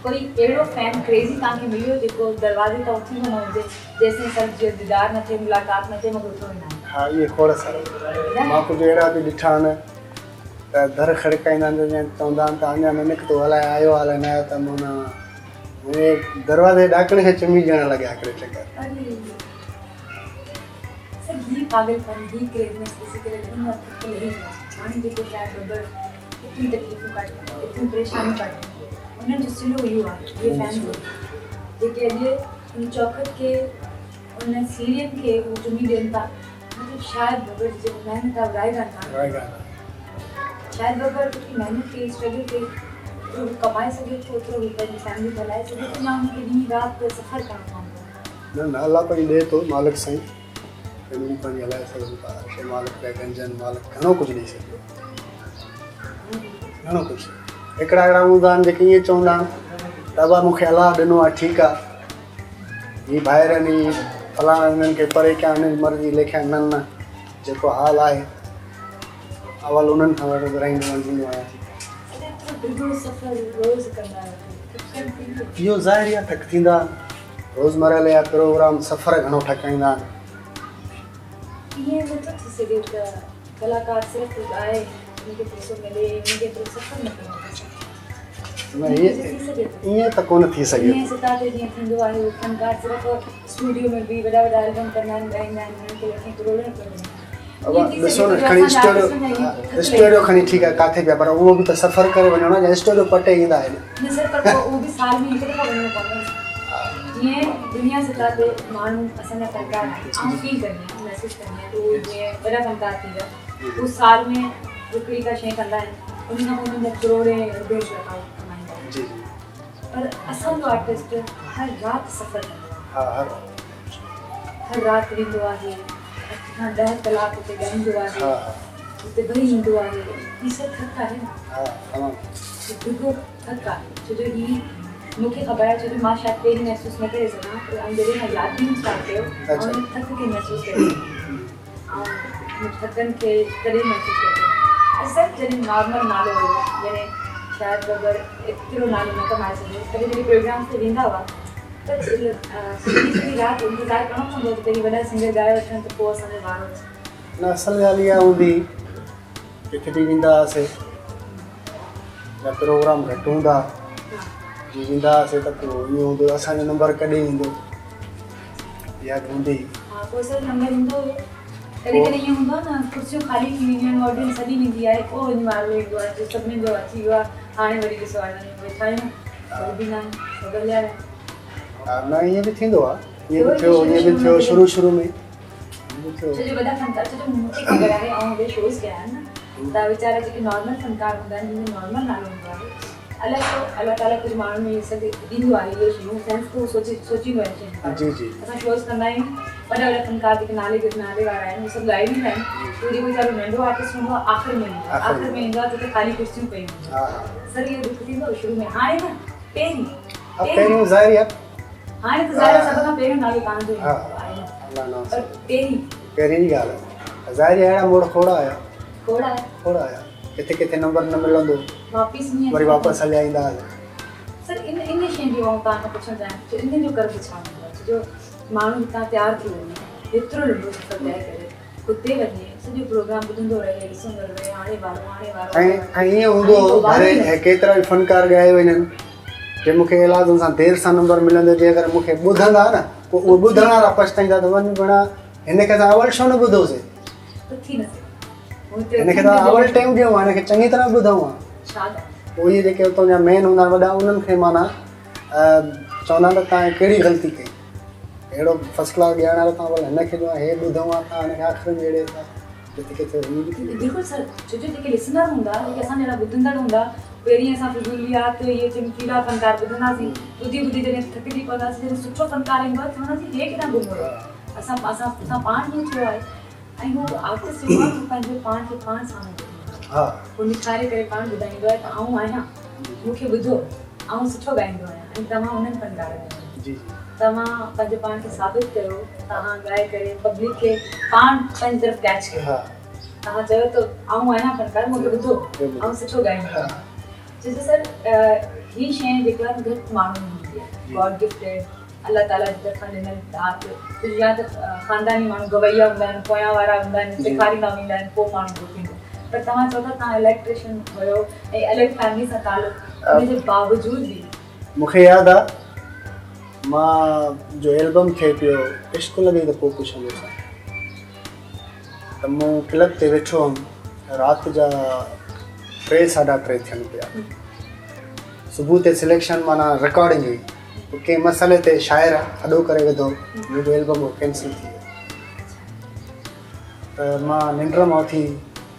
कोई अहिड़ो फैन क्रेज़ी तव्हांखे मिलियो जेको दरवाज़े तां उथी न हुजे जेसिताईं सर जो दीदार न थिए मुलाक़ात न थिए मूंखे उथो न आहे हा इहे खोड़ सारा मां कुझु अहिड़ा बि ॾिठा आहिनि त दर खड़काईंदा आहिनि जीअं चवंदा आहिनि त अञा न निकितो अलाए आयो हाल न आयो त माना मुंहिंजे दरवाज़े ॾाकण खे चिमी ॾियण लॻा हिकिड़े चकर सर ही पागलपन ही क्रेज़नेस किसी के लिए नहीं नहीं हाणे जेको शायद बबर इतनी तकलीफ़ूं काटनि इतनी परेशानी काटनि उन्हनि जो सिलो इहो आहे इहे फैन जेके अॼु उन चौखट खे उन सीरियन खे उहो चुमी ॾियनि था मतलब शायद बबर जी जेको महिनत आहे रायगान कान शायद बबर की मेहनत के स्ट्रगल के जो कमाए सके तो ओतिरो बि पंहिंजी फैमिली हलाए सघे त मां हुनखे ॾींहुं राति सफ़र करणो पवंदो न अलाह पंहिंजी ॾिए थो मालिक साईं फैमिली पंहिंजी हलाए सघूं था शइ मालिक पिया गंजनि मालिक घणो कुझु ॾेई सघियो घणो कुझु हिकिड़ा अहिड़ा हूंदा आहिनि जेके ईअं चवंदा आहिनि त बाबा मूंखे अलाह ॾिनो आहे ठीकु आहे हीअ ॿाहिरनि ई फलाणा हिननि खे परे कया हिननि जी मर्ज़ी लेखिया न जेको हाल आहे अवल उन्हनि खां वठी ॿुधाईंदो वञींदो आहियां इहो ज़ाहिर आहे थक थींदा रोज़मरह जा प्रोग्राम सफ़र घणो ठकाईंदा आहिनि ईअं नथो थी सघे त कलाकार सिर्फ़ु आहे उनखे पैसो मिले उनखे एतिरो सफ़र न करिणो ईअं त कोन थी सघे ईअं सितारे जीअं थींदो आहे उहो फनकार सिर्फ़ु स्टूडियो में बि वॾा वॾा एल्बम कंदा आहिनि ॻाईंदा आहिनि उन्हनि खे लखें करोड़ रुपया अब ॾिसो न खणी स्टूडियो खणी ठीकु आहे किथे पिया पर उहो बि त सफ़र करे वञो न या स्टूडियो पटे ईंदा आहिनि न सर पर उहो बि साल में हिकु दफ़ा वञिणो पवंदो जीअं दुनिया सतह ते माण्हू असांजा फनकार आउं फील कंदी आहियां महसूसु कंदी आहियां त उहे जीअं वॾा फनकार थी विया उहे साल में हिकिड़ी का शइ कंदा आहिनि उन खां पोइ उन्हनि जा करोड़े रुपया कमाईंदा आहिनि पर असांजो आर्टिस्ट हर राति सफ़र कंदो आहे हर राति वेंदो आहे 10 कलाक उते ॻाईंदो आहे उते वरी ईंदो आहे हीअ सभु थक आहे न ॾुखो थक आहे छो जो हीअ मूंखे ख़बर आहे छो जो मां शायदि पहिरीं महसूसु न करे सघां पर जॾहिं मां यादि बि स्टार्ट कयो ऐं उन थक खे महसूसु करे ऐं थकनि खे तॾहिं महसूसु करे असां जॾहिं नॉर्मल नालो हुयो जॾहिं शायदि अगरि एतिरो नालो न कमाए सघे तॾहिं जॾहिं प्रोग्राम्स ते वेंदा हुआ त सॼी राति इंतज़ारु करिणो पवंदो त पहिरीं वॾा सिंगर ॻाए वठनि त पोइ असांजो वारो न असल ॻाल्हि इहा हूंदी किथे बि वेंदा हुआसीं या प्रोग्राम घटि हूंदा जीअं वेंदा हुआसीं त पोइ इहो हूंदो असांजो नंबर कॾहिं ईंदो इहा हूंदी हा पोइ असांजो नंबर ईंदो हुयो कॾहिं कॾहिं ईअं हूंदो आहे न कुर्सियूं ख़ाली थी वेंदियूं आहिनि ऑडियंस सॼी वेंदी आहे पोइ वञी वारो ईंदो आहे जो सभिनीनि जो अची वियो आहे हाणे वरी ॾिसो हाणे वेठा आहियूं बि न बदिलिया न ईअं बि थींदो आहे ईअं बि थियो शुरू में छो जो वॾा फनकार छो जो मूंखे ख़बर आहे ऐं उहे शोज़ कया आहिनि न त वीचारा जेके नॉर्मल फनकार हूंदा आहिनि जंहिंजो नॉर्मल नालो हूंदो आहे अलाए छो अलाह ताला कुझु माण्हुनि में इहे सभु ॾींदो आहे इहे शयूं सेंस को सोचींदो आहे असां शोज़ कंदा आहियूं वॾा वॾा फनकार जेके नाले वारा आहिनि उहे सभु ॻाए ॾींदा आहिनि उहो जेको वीचारो नंढो आर्टिस्ट हूंदो आहे आख़िर में ईंदो आहे जिते ख़ाली कुर्सियूं पयूं हूंदियूं आहिनि सर इहो दुख थींदो शुरू में हाणे न पहिरीं ज़ाहिर आहे हाणे त ज़ाहिर सभ खां पहिरियों नालो तव्हांजो पर पहिरीं जी ॻाल्हि आहे ज़ाहिर अहिड़ा मोड़ खोड़ा आया किथे किथे नंबर न मिलंदो वरी वापसि हलिया ईंदा सर इन शइ जो तव्हांखां पुछणु चाहियां इन जो कर्ज़ छा हूंदो आहे छो जो माण्हू हितां तयारु थी वञे हेतिरो लंबो सफ़र तइ करे हुते वञे सॼो प्रोग्राम ॿुधंदो रहे ॾिसंदो रहे हाणे वारो ऐं ईअं हूंदो हाणे केतिरा बि फनकार ॻाए वञनि जे मूंखे इलाज सां देरि सां नंबर मिलंदो जे अगरि मूंखे ॿुधंदा न पोइ उहे ॿुधण वारा पछताईंदा त वञ भेण हिन खे त अवल छो न ॿुधोसीं हिन खे त अवल टाइम ॾियूं हिन खे चङी तरह ॿुधऊं आहे पोइ इहे जेके उतां जा मेन हूंदा आहिनि वॾा उन्हनि खे माना चवंदा त तव्हां कहिड़ी ग़लती कई अहिड़ो फस्ट क्लास ॻाइण वारो तव्हां भले हिन खे जो आहे हे ॿुधऊं आहे तव्हां हिन खे आख़िर में अहिड़े देखो सर छो जो जेके लिसनर हूंदा जेके असां जहिड़ा ॿुधंदड़ हूंदा पहिरीं असां फिज़ूलियात इहे चमकीला फनकार ॿुधंदासीं ॿुधी जॾहिं थकिजी पवंदासीं जॾहिं सुठो फनकार ईंदो आहे चवंदासीं हे केॾा गुम हुयो असां पाण ईअं थियो आहे ऐं हू आर्टिस्ट जेको आहे पंहिंजो पाण खे पाण साम्हूं हू निखारे करे पाण ॿुधाईंदो आहे त आऊं आहियां मूंखे ॿुधो आऊं सुठो ॻाईंदो आहियां ऐं तव्हां उन्हनि फनकारनि तव्हां पंहिंजे पाण खे साबित कयो, तव्हां ॻाए करे पब्लिक खे पाण पंहिंजी तरफ़ कैच कयो। हा तव्हां चयो त आऊं आहियां फनकार, मूंखे ॿुधो ऐं सुठो ॻाईंदो। जैसे सर ही शइ जेका घटि माण्हुनि में हूंदी आहे, गॉड गिफ्टेड, अल्लाह ताला जी तरफ़ां ॾिनल दात, या त ख़ानदानी माण्हू गवैया हूंदा आहिनि, पोयां वारा हूंदा आहिनि, सेखारींदा वेंदा आहिनि, पोइ माण्हू जो थींदो। पर तव्हां चओ था तव्हां इलेक्ट्रिशियन हुयो ऐं अलॻि फैमिली सां तालुक़ु, हुनजे बावजूद बि मूंखे यादि आहे मां जो एल्बम थिए पियो इश्क लॻे त पोइ कुझु हले सां, त मूं क्लब ते वेठो हुअमि, राति जा 3-3:30 थियनि पिया। सुबुह ते सिलेक्शन माना रिकॉर्डिंग हुई, कंहिं मसइले ते शाइर अॾो करे विधो, मुंहिंजो एल्बम कैंसिल थी वियो। त मां निंड मां उथी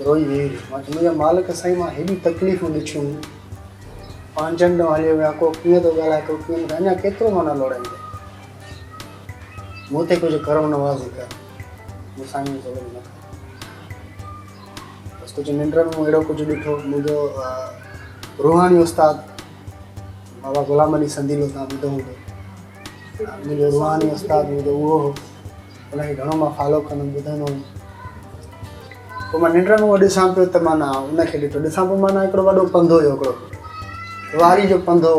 रोई वेही रही, मां चयो मुंहिंजा मालिक साईं, मां हेॾी तकलीफ़ूं ॾिठियूं, पांचनि ॾों हलियो विया, को कीअं थो ॻाल्हाए, को कीअं, अञा केतिरो माना लोड़ाईंदे, मूं ते कुझु करो नवाज़ी कर, मूं साईं जो न कर। बसि कुझु निंड में मूं अहिड़ो कुझु ॾिठो। मुंहिंजो रूहानी उस्ताद बाबा गुलाम अली संदीलो, तव्हां ॿुधो हूंदो, मुंहिंजो रूहानी उस्ताद मुंहिंजो उहो हो, उनखे घणो मां फॉलो कंदुमि, ॿुधंदो हुउमि। पोइ मां निंड में उहो ॾिसां पियो त माना उनखे ॾिसां पियो, माना हिकिड़ो वॾो पंधो हुयो, हिकिड़ो वारी जो पंधो,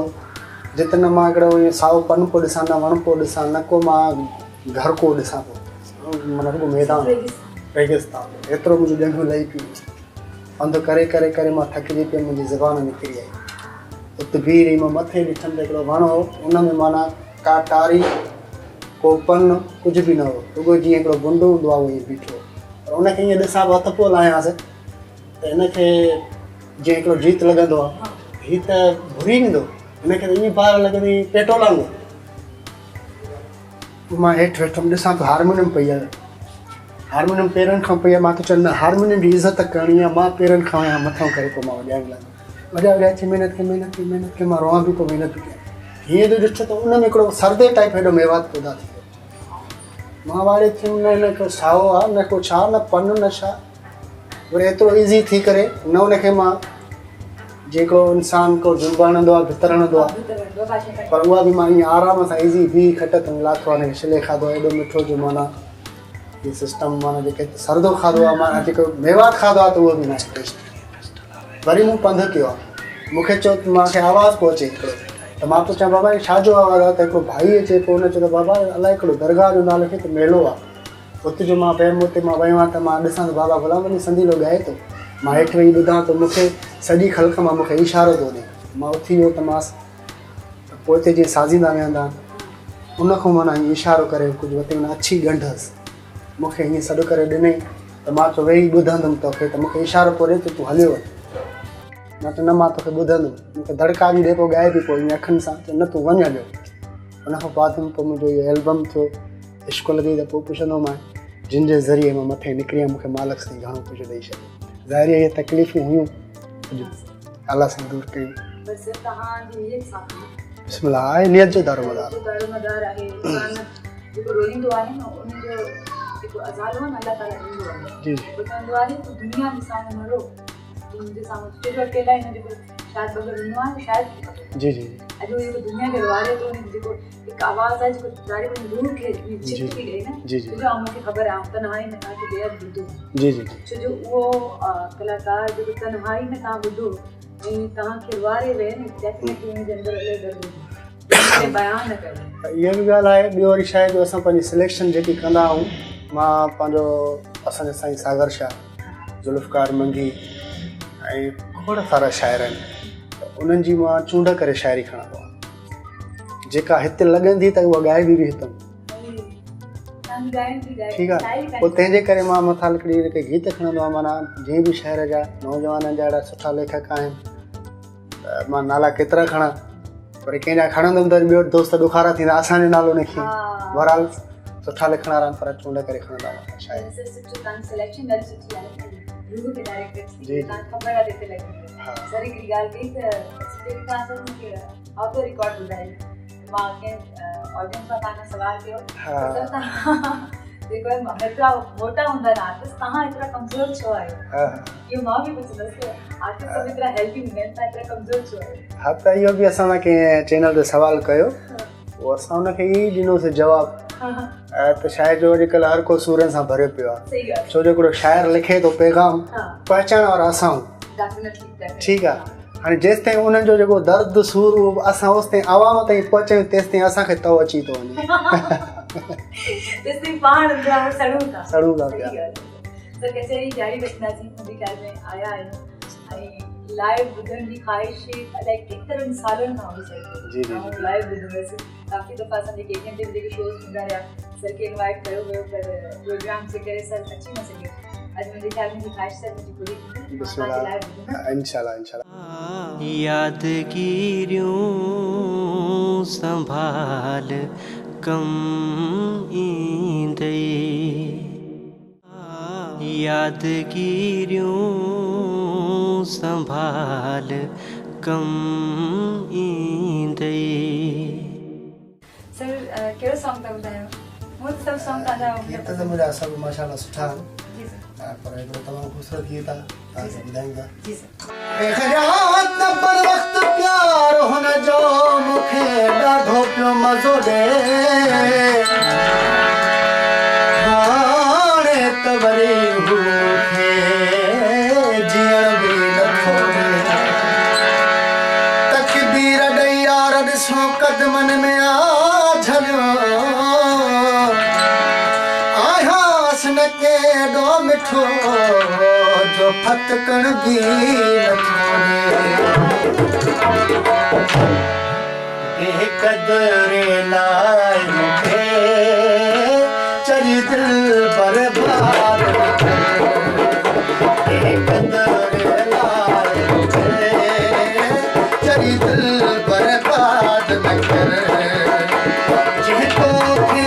जिते न मां हिकिड़ो ईअं साओ पन पियो ॾिसां, न वण पियो ॾिसां, न को मां घर को ॾिसां पियो, माना रुॻो मैदान रेगिस्तान, एतिरो मुंहिंजो ॼंघूं लही पियूं। पंधु करे करे करे मां थकिजी पियो, मुंहिंजी ज़बान निकिरी आई। उते बीह रही, मां मथे ॾिठमि त हिकिड़ो वण हो, उन में माना का टारी, को पन, कुझु बि न हो, रुॻो जीअं हिकिड़ो गुंडो हूंदो आहे उहो ईअं बीठो। पर उनखे ईअं ॾिसां हथ पोइ लाहियांसि त हिनखे जीअं हिकिड़ो जीत लॻंदो आहे, हीअ त भुरी ईंदो, हिनखे त ईअं ॿार लॻंदी पेट्रोल वांगुरु। मां हेठि वेठुमि, ॾिसां त हारमोनियम पई आहे, हारमोनियम पेरनि खां पई आहे। मां चयो न, हारमोनियम जी इज़त करणी आहे, मां पेरनि खां आहियां मथां करे पोइ मां वॼाइण लॻो। वॼा अची महिनत खे महिनत खे महिनत खे मां रोआं बि पोइ महिनत कयां। हीअं जो ॾिठो त उन में हिकिड़ो सरदे टाइप हेॾो मेवात पैदा थी वियो। मां वारे थियुमि, न को साओ आहे, न को छा, न पन न छा, वरी एतिरो ईज़ी थी करे न उनखे मां जीअं हिकिड़ो इंसानु को जुंब हणंदो आहे, भितर हणंदो आहे, पर उहा बि मां ईअं आराम सां ईज़ी बीह खट त लाथो आहे, छिले खाधो आहे, एॾो मिठो जो माना हीअ सिस्टम, माना जेके सरदो खाधो आहे, माना जेको मेवात खाधो आहे त उहो बि न टेस्ट। वरी मूं पंधु कयो आहे, मूंखे चयो त मूंखे आवाज़ु पियो अचे हिकिड़ो, त मां पुछां बाबा छा जो आवाज़ु आहे, त हिकिड़ो भाई अचे पोइ हुन चयो त बाबा अलाए हिकिड़ो दरगाह जो नालो खे त मेलो आहे, उते जो मां पहिरियों उते मां वियो आहियां त मां ॾिसां त बाबा गुलाम अली संदीलो ॻाए थो। मां हेठि वेही ॿुधां त मूंखे सॼी ख़ल्क़ मां मूंखे इशारो थो ॾिए। मां उथी वियो त मां पोइ हिते जीअं साज़ींदा वेहंदा आहिनि, उनखां माना हीअं इशारो करे कुझु वठी माना अछी ॻंढ मूंखे हीअं सॾु करे ॾिनई, त मां चयो वेही ॿुधंदुमि तोखे, त मूंखे इशारो पियो ॾिए त तूं हलियो वञ। मां चयो न, मां तोखे ॿुधंदुमि, मूंखे दड़का बि ॾिए पियो, ॻाए बि पियो ईअं अखियुनि सां, चयो न तूं वञ हलियो। उनखां बाद पोइ मुंहिंजो इहो एल्बम थियो इश्क लॻी, त पोइ पुछंदो मां जिन जे ज़रिए मां मथे निकिरी मूंखे मालिक सां घणो कुझु ॾेई छॾियो। ज़ाहिर इहे तकलीफ़ूं हुयूं, अलाह सां दूर कयूं। बिस्मिल्लाह आहे नियत जो दारोमदार आहे, जेको रोईंदो आहे न उनजो जेको अज़ालो आहे न अल्लाह ताला ॾींदो आहे। जी ॿुधाईंदो आहे त दुनिया जे साम्हूं न रो, तुंहिंजे साम्हूं जेको अकेला हिन जेको शायदि बग़ैर ॾिनो आहे न शायदि जी जी अॼु जेको दुनिया खे वारे थो, जेको हिकु आवाज़ आहे जेको ॾाढी पंहिंजी रूह खे चित थी ॾे न, जी जी छो मूंखे ख़बर आहे तन्हाई में तव्हांखे बेहदि ॿुधो, जी जी छो जो उहो कलाकार जेको तन्हाई में तव्हां ॿुधो ऐं तव्हांखे वारे विहे न, डेफिनेटली हुनजे अंदरि इलाही दर्द हुजे, बयान न कयो। इहा बि ॻाल्हि आहे। ॿियो वरी छा आहे जो असां पंहिंजी सिलेक्शन जेकी कंदा आहियूं, मां पंहिंजो असांजे साईं सागर शाह, ज़ुल्फ़कार मंगी ऐं खोड़ सारा शाइर आहिनि, त उन्हनि जी मां चूंड करे शाइरी खणंदो आहियां, जेका हिते लॻंदी त उहा ॻाए बि हितां, ठीकु आहे। पोइ तंहिंजे करे मां मथां हिकिड़ी हिकु गीत खणंदो आहियां, माना जंहिं बि शहर जा नौजवाननि जा अहिड़ा सुठा लेखक आहिनि, त मां नाला केतिरा खणा, पर कंहिंजा खणंदुमि त ॿियो दोस्त ॾुखारा थींदा, असांजे नालो न खी, बहरहाल सुठा लिखण वारा पर चूंड करे खणंदा हुआ शायदि। जी ख़बर आहे हिते लॻी सर हिकिड़ी ॻाल्हि कई त तव्हां सर मूंखे ऑडियो रिकॉर्ड ॿुधाई, मां कंहिं ऑडियंस सां तव्हांखां सवाल कयो सर तव्हां जेको हेतिरा मोटा हूंदा आहिनि आर्टिस्ट, तव्हां एतिरा कमज़ोर छो आहियो? इहो मां बि पुछंदसि आर्टिस्ट सभु एतिरा हेल्दी हूंदा आहिनि, तव्हां एतिरा कमज़ोर छो आहियो? हा, त इहो बि असां कंहिं चैनल ते सवाल कयो, पोइ असां हुनखे ई ॾिनोसीं जवाबु त शाइर जो अॼुकल्ह हर को सूरनि सां भरियो पियो आहे छो जो हिकिड़ो शाइर लिखे थो पैगाम पहुचाइण वारा असां ठीकु आहे हाणे जेसि ताईं उन्हनि जो जेको दर्द सूर असां ओसि ताईं आवाम ताईं पहुचायूं तेसि ताईं असांखे तव अची थो वञे सड़ूं था पिया लाइव ॿुधण जी ख़्वाहिश अलाए केतिरनि सालनि खां हुई सर लाइव ॿुधंदसि काफ़ी दफ़ा असांजे केटीएम ते बि जेके शोज़ थींदा रहिया सर खे इनवाइट कयो वियो पर प्रोग्राम जे करे सर अची न सघियो अॼु मुंहिंजे ख़्याल में ख़्वाहिश सर मुंहिंजी पूरी थींदी इंशाल्लाह इंशाल्लाह यादगिरियूं संभाल कम ईंदे यादगिरियूं संभाल कम ईंदे सर कहिड़ो सॉन्ग था ॿुधायो मूं सभु सॉन्ग तव्हांजा गीत त मुंहिंजा सभु माशाल्लाह सुठा आहिनि पर हिकिड़ो तमामु ख़ूबसूरत गीत आहे तव्हांखे ॿुधाईंदा जी सर पर वक़्तु प्यार हुन जो मूंखे ॾाढो पियो मज़ो ॾे हाणे त वरी मूंखे जीअण बि नथो ॾे तकदीर ॾेई यार ॾिसो कदमनि में आ झलियो आयास न केॾो मिठो जो फतकण बि नथो ॾे कदरे लाइ मूंखे चरी दिल बर्बाद कदरे लाइ मूंखे चरी दिल बर्बाद न कर जेको खे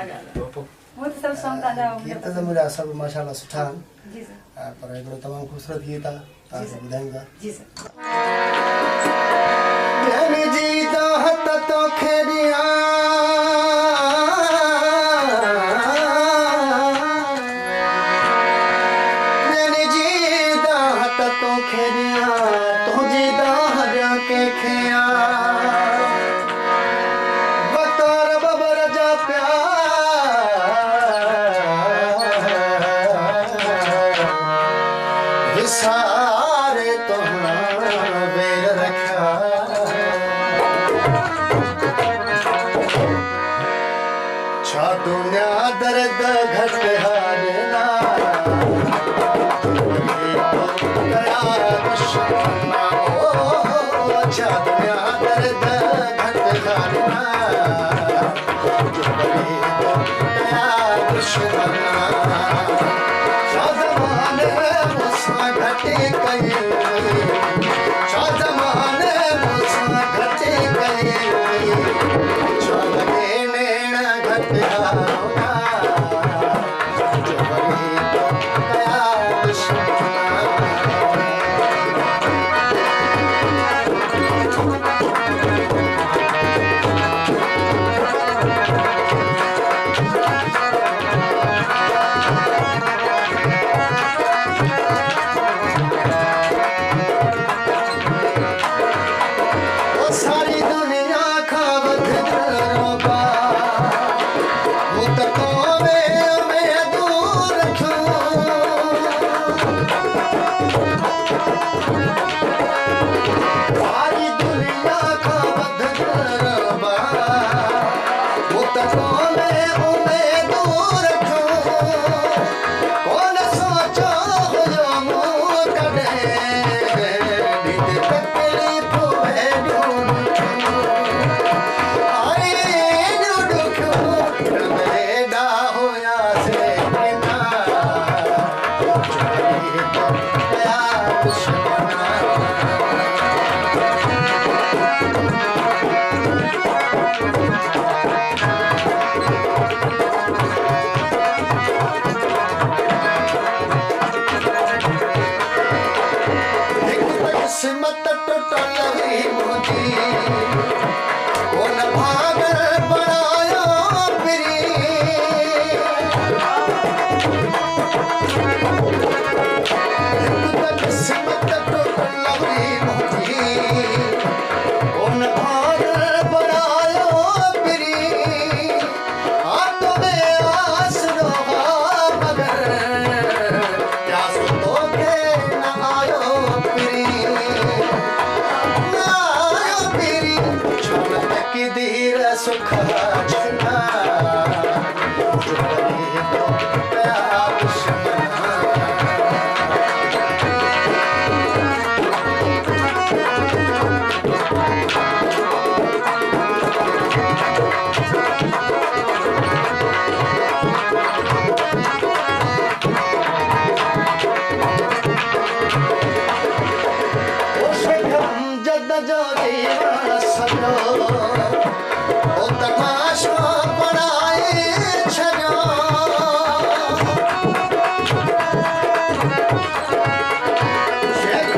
ॻाल्हि आहे हूअं त सभु सॉन्ग तव्हांजा गीत त मुंहिंजा सभु माशाल्लाह सुठा आहिनि जी सर पर हिकिड़ो तमामु ख़ूबसूरत गीत आहे तव्हांखे ॿुधाईंदा जी सर जी दाहत तोखे ॾियां सारे तुम्हारा बेर रखा छा दुनिया दर्द घट हारना दया दुश्मना ओ छा दुनिया दर्द घट हारना दया दुश्मना घटे कई छा ज़माने मुसां घटे कई छो लॻे नेण घटि हारोना जो वरी तो कया दुश्मना किस्मत टुटल हुई मुंहिंजी कोन भागल बणायो फिरी किस्मत टुटल हुई मुंहिंजी कोन भागल बणायो फिरी हाथ में आसरो मगर क्या सुतो के न आयो फिरी धीर सुख छना जद जो जीवन सजो ओ तमाशो बनाए छॾियो शेख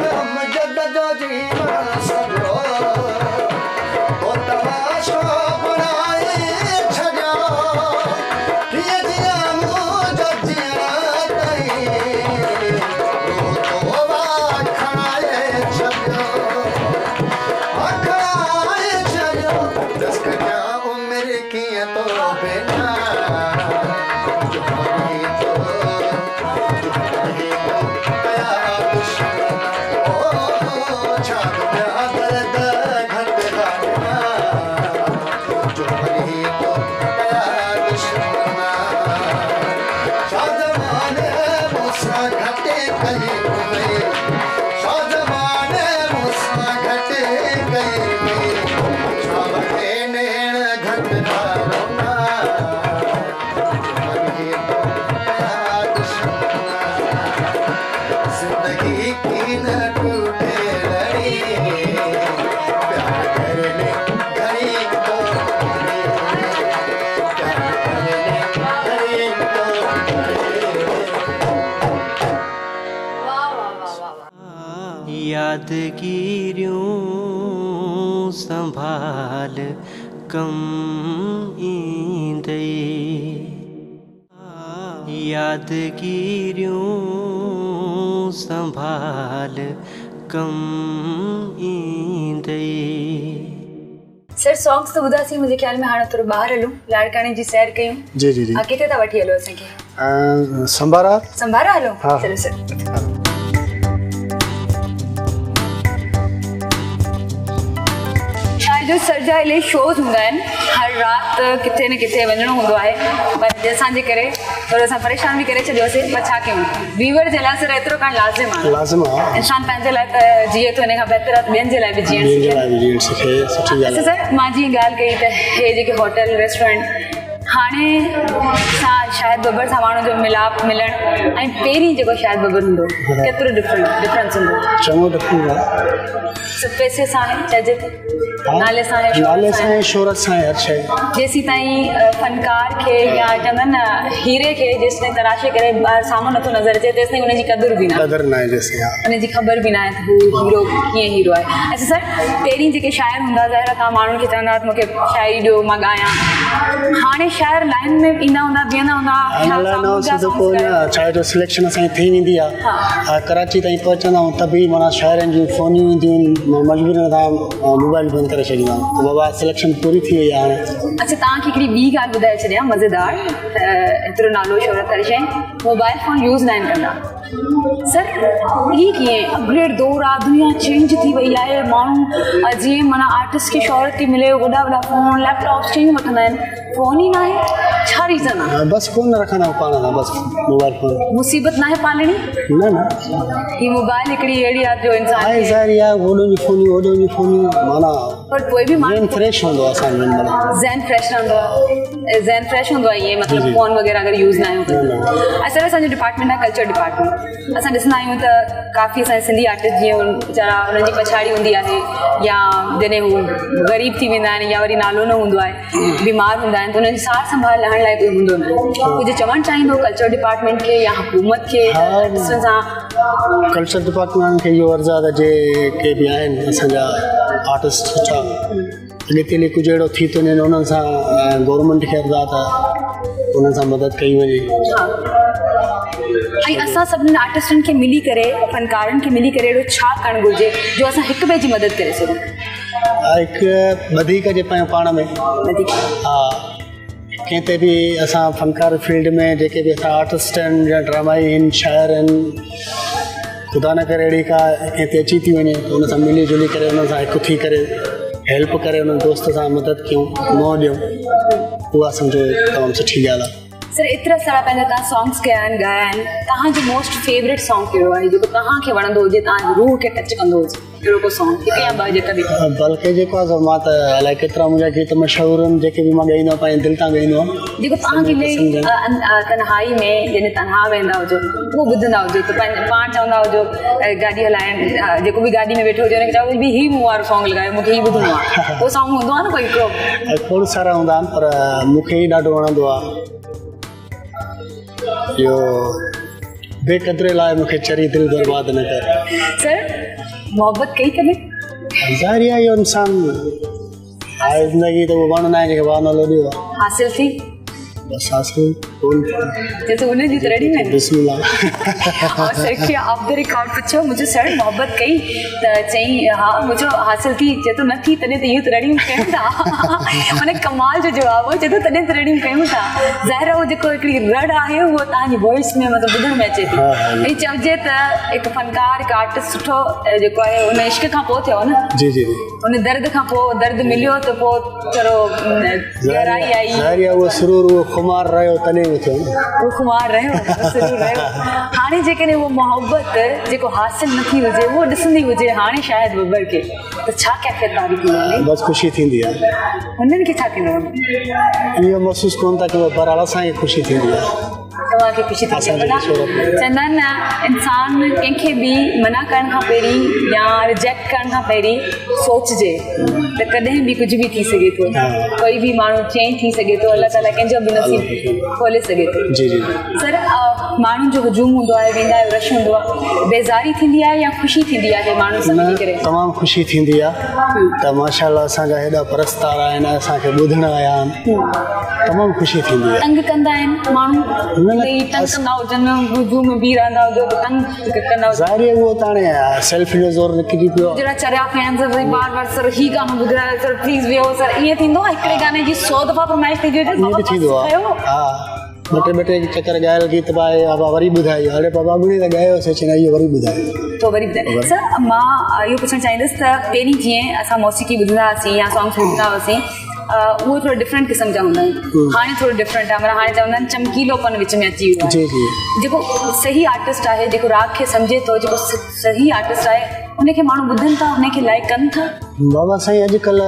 जद जो जीवन सजो ओ तमाशो बनाए छॾियो कीअं जियां मुंहिंजो जीअं तई तो खणाए छॾियो यादगिरियों संभाल कम ईंदे यादगिरियों संभाल कम ईंदे। सर सॉन्ग्स तो ॿुधासीं, मुंहिंजे ख़्याल में हाणे थोरो ॿाहिरि हलूं, लाड़काणे जी सैर कयूं। जी जी जी। किथे था वठी हलो असांखे? संभारा हलो। हाँ। चलो सर। जो सर जा इलाही शोज़ हूंदा आहिनि, हर राति किथे न किथे वञिणो हूंदो आहे, पर असांजे करे थोरो असां परेशान बि करे छॾियोसीं, पर छा कयूं, वीवर जे लाइ सर एतिरो करणु लाज़िम आहे। इंसान पंहिंजे लाइ त जीए थो, हिन खां बहितर आहे ॿियनि जे लाइ बि जीअण सिखे। अच्छा सर, मां जीअं ॻाल्हि कई त हे जेके होटल रेस्टोरेंट हाणे सां शायदि बबर सां माण्हू जो मिलाप मिलणु ऐं पहिरीं जेको शायदि बबर हूंदो केतिरो डिफरेंस हूंदो? चङो डिफरेंस आहे। सभु पैसे सां आहे, चइजे नाले सां आहे, शोहरत सां आहे, हर शइ। जेसीं ताईं फनकार खे या चवंदा न हीरे खे जेसीं ताईं तराशे करे ॿाहिरि साम्हूं नथो नज़र अचे, तेसीं ताईं हुनजी क़दुरु बि न आहे, हुनजी ख़बर बि न आहे त हू हीरो कीअं हीरो आहे। अच्छा सर, पहिरीं जेके शाइर हूंदा ज़ाहिर आहे तव्हां माण्हुनि खे चवंदा त मूंखे शाइरी ॾियो मां ॻायां, हाणे शाइर लाइन में ईंदा हूंदा, बीहंदा हूंदा, शाइर जो सिलेक्शन असांजी थी वेंदी आहे, कराची ताईं पहुचंदा आहियूं त बि माना शाइरनि जूं फ़ोनियूं ईंदियूं आहिनि, मजबूरी तव्हां मोबाइल बंदि करे छॾींदा आहियूं, बाबा सिलेक्शन पूरी थी वई आहे हाणे। अच्छा, तव्हांखे हिकिड़ी ॿी ॻाल्हि ॿुधाए छॾियां मज़ेदार, एतिरो नालो शोहरत वारी शइ, मोबाइल फ़ोन यूज़ न आहिनि कंदा सर, ये कीअं अपग्रेड दौर आहे, दुनिया चेंज थी वई आहे, माण्हू जीअं माना आर्टिस्ट खे शोहरत थी मिले वॾा वॾा फ़ोन लैपटॉप शयूं वठंदा आहिनि, फ़ोन ई न आहे, छा रीज़न आहे? बस फ़ोन रखंदा आहियूं पाण सां, बस मोबाइल फ़ोन। मुसीबत न आहे पालणी? न ही मोबाइल हिकिड़ी अहिड़ी आहे जो इंसान आहे ज़ाहिर आहे, होॾो जी फ़ोनियूं माना पर कोई बि माण्हू फ्रेश हूंदो आहे असांजो, ज़हन फ्रेश रहंदो आहे, ज़हन फ्रेश हूंदो आहे ईअं, मतिलबु फ़ोन वग़ैरह अगरि यूज़ न आहियूं। असांजो डिपार्टमेंट आहे कल्चर डिपार्टमेंट, असां ॾिसंदा आहियूं त काफ़ी असांजे सिंधी आर्टिस्ट जीअं वीचारा हुननि जी पछाड़ी हूंदी आहे, या जॾहिं हू ग़रीब थी वेंदा आहिनि या वरी नालो न हूंदो आहे, बीमार हूंदा आहिनि, त हुननि जी सार संभाल लहण लाइ कोई हूंदो न आहे, कुझु चवणु चाहींदो कल्चर डिपार्टमेंट खे या हुकूमत खे सां? कल्चर डिपार्टमेंट खे इहो अर्ज़ु आहे त जेके बि आहिनि असांजा आर्टिस्ट सुठा अॻिते हली कुझु अहिड़ो थी थो वञे, उन्हनि सां गवर्नमेंट खे अर्ज़ु आहे त उन्हनि सां मदद कई वञे। ऐं असां सभिनी आर्टिस्टनि खे मिली करे, फनकारनि खे मिली करे अहिड़ो छा करणु घुरिजे जो असां हिक ॿिए जी मदद करे सघूं? हिकु वधीक जे पाण में हा, कंहिं ते बि असां फनकार फील्ड में जेके बि असां आर्टिस्ट आहिनि या ड्रामाई आहिनि, शाइर आहिनि, ख़ुदा न करे अहिड़ी का कंहिं ते अची थी वञे त हुन सां मिली जुली करे हुन सां हिकु थी करे हेल्प करे हुन दोस्त सां मदद कयूं, मोह ॾियूं, उहा सम्झो तमामु सुठी ॻाल्हि आहे। सर, एतिरा सारा पंहिंजा तव्हां सॉन्ग्स कया आहिनि, ॻाया आहिनि, तव्हांजो मोस्ट फेवरेट सॉन्ग कहिड़ो आहे जेको तव्हांखे वणंदो हुजे, तव्हांजी रूह खे टच कंदो हुजे, अहिड़ो को सॉन्ग हिकु या ॿ जेका बि? बल्कि जेको आहे मां त अलाए केतिरा मुंहिंजा गीत मशहूर आहिनि जेके बि मां ॻाईंदो आहियां, पंहिंजे दिलि तां ॻाईंदो आहियां, जेको तव्हांखे तन्हाई में जॾहिं तन्हा वेंदा हुजो उहो ॿुधंदा हुजो त पाण चवंदा हुजो गाॾी हलाइण, जेको बि गाॾी में वेठो हुजे हुनखे चओ बि हीउ मूं वारो सॉन्ग लॻायो, मूंखे हीउ ॿुधणो आहे, उहो सॉन्ग हूंदो आहे न कोई हिकिड़ो? खोड़ सारा हूंदा आहिनि, पर मूंखे ई ॾाढो वणंदो आहे इहो बेक़दरे लाइ मूंखे चरी दिलि बर्बाद न कर। सर, मोहब्बत कई कॾहिं? ज़ाहिर आहे इहो इंसानु आहे ज़िंदगी, त उहो वणंदा आहिनि जेके वाह नालो ॾियो आहे, हासिल थी बस हासिल कोन जैसे उन्हें जी रेडी में बिस्मिल्लाह। और सर खे ऑफ द रिकॉर्ड पुछो मुझे सर मोहब्बत कई त चई हाँ मुझे हासिल थी, जे तो न थी तॾहिं त इहो रेडी कयूं था, माने कमाल जो जवाब हो, जे तो तॾहिं त रेडी कयूं था। ज़ाहिर आहे उहो जेको हिकिड़ी रड़ आहे उहो तव्हांजी वॉइस में मतिलबु ॿुधण में अचे थी, ऐं चइजे त हिकु फनकार हिकु आर्टिस्ट सुठो जेको आहे उन इश्क खां पोइ थियो न, जी जी उन दर्द खां पोइ दर्द मिलियो त पोइ चलो गहराई आई, ज़ाहिर आहे उहो सुरूर उहो खुमार रहियो तॾहिं बि थियो, उहो खुमार रहियो सुरूर रहियो। हाणे जेकॾहिं उहो मोहब्बत जेको हासिल न थी हुजे उहो ॾिसंदी हुजे हाणे शायदि बबर खे, त छा कैफ़ियत वारी थी वञे? बसि ख़ुशी थींदी आहे। हुननि खे छा थींदो? इहो महसूसु कोन था कयो, पर असांखे ख़ुशी थींदी आहे। तव्हांखे ख़ुशी थी असांखे माना शौक़ु आहे। चवंदा आहिनि न इंसान कंहिंखे बि मना करण खां पहिरीं या रिजेक्ट करण खां पहिरीं सोचजे त कॾहिं बि कुझु बि थी सघे थो, कोई बि माण्हू चेंज थी सघे थो, अल्लाह ताला कंहिंजो बि नसीब खोले सघे थो। जी जी सर माण्हुनि जो हुजूम हूंदो आहे, वेंदा आहियो, रश हूंदो आहे, बेज़ारी थींदी आहे या ख़ुशी थींदी आहे माण्हू सां मिली करे? तमामु ख़ुशी थींदी आहे त माशाल्लाह असांजा हेॾा परस्तार आहिनि, असांखे ॿुधण आया आहिनि, तमामु ख़ुशी थींदी आहे। तंग कंदा आहिनि माण्हू, तंग कंदा हुजनि, हुजूम में बीह रहंदा हुजो त तंग कंदा हुजनि? ज़ाहिर आहे उहो त हाणे सेल्फी जो ज़ोर निकिरी पियो। जहिड़ा चरिया फैंस बार बार सर ही गानो ॿुधायो सर प्लीज़ वियो सर, ईअं थींदो आहे हिकिड़े गाने जी 100 दफ़ा फरमाइश थी वञे? ईअं बि थींदो आहे, हा ॿ टे चकर ॻायल गीत पाए बाबा वरी ॿुधाई, हाणे बाबा ॿुधी त ॻायोसीं, चवंदा इहो वरी ॿुधायो तो वरी ॿुधाए। सर मां इहो पुछणु चाहींदुसि त पहिरीं जीअं असां मौसीक़ी ॿुधंदा हुआसीं या सॉन्ग्स ॿुधंदा हुआसीं, उहो थोरो डिफरेंट क़िस्म जा हूंदा आहिनि, हाणे थोरो डिफरेंट आहे, मतिलबु हाणे चवंदा आहिनि चमकीलोपन विच में अची वियो जी आहे। जी जेको सही आर्टिस्ट आहे, जेको राग खे सम्झे थो, जेको सही आर्टिस्ट आहे, उनखे माण्हू ॿुधनि था, उनखे लाइक कनि था। बाबा साईं अॼुकल्ह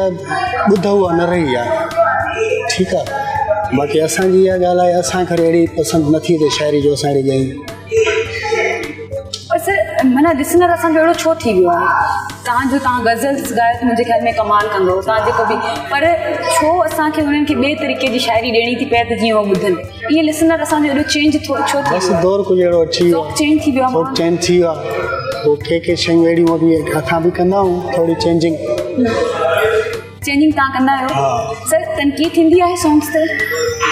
ॿुध उहा न रही आहे, ठीकु आहे, बाक़ी असांजी इहा ॻाल्हि आहे, असांखे अहिड़ी पसंदि नथी थिए शाइरी जो असां अहिड़ी ॻायूं। और सर माना लिसनर असांजो अहिड़ो छो थी वियो आहे? तव्हां गज़ल्स ॻायो त मुंहिंजे ख़्याल में कमाल कंदो, तव्हां जेको बि, पर छो असांखे उन्हनि खे ॿिए तरीक़े जी शाइरी ॾियणी थी पए त जीअं उहो ॿुधनि? ईअं लिसनर असांजो एॾो चेंज छो थी बसि दौर कुझु अहिड़ो अची वियो, चेंज थी वियो आहे, चेंज थी वियो आहे, पोइ के शयूं अहिड़ियूं बि असां बि कंदा आहियूं, थोरी चेंजिंग तव्हां कंदा आहियो? सर तनक़ीद थींदी आहे सॉन्ग्स ते?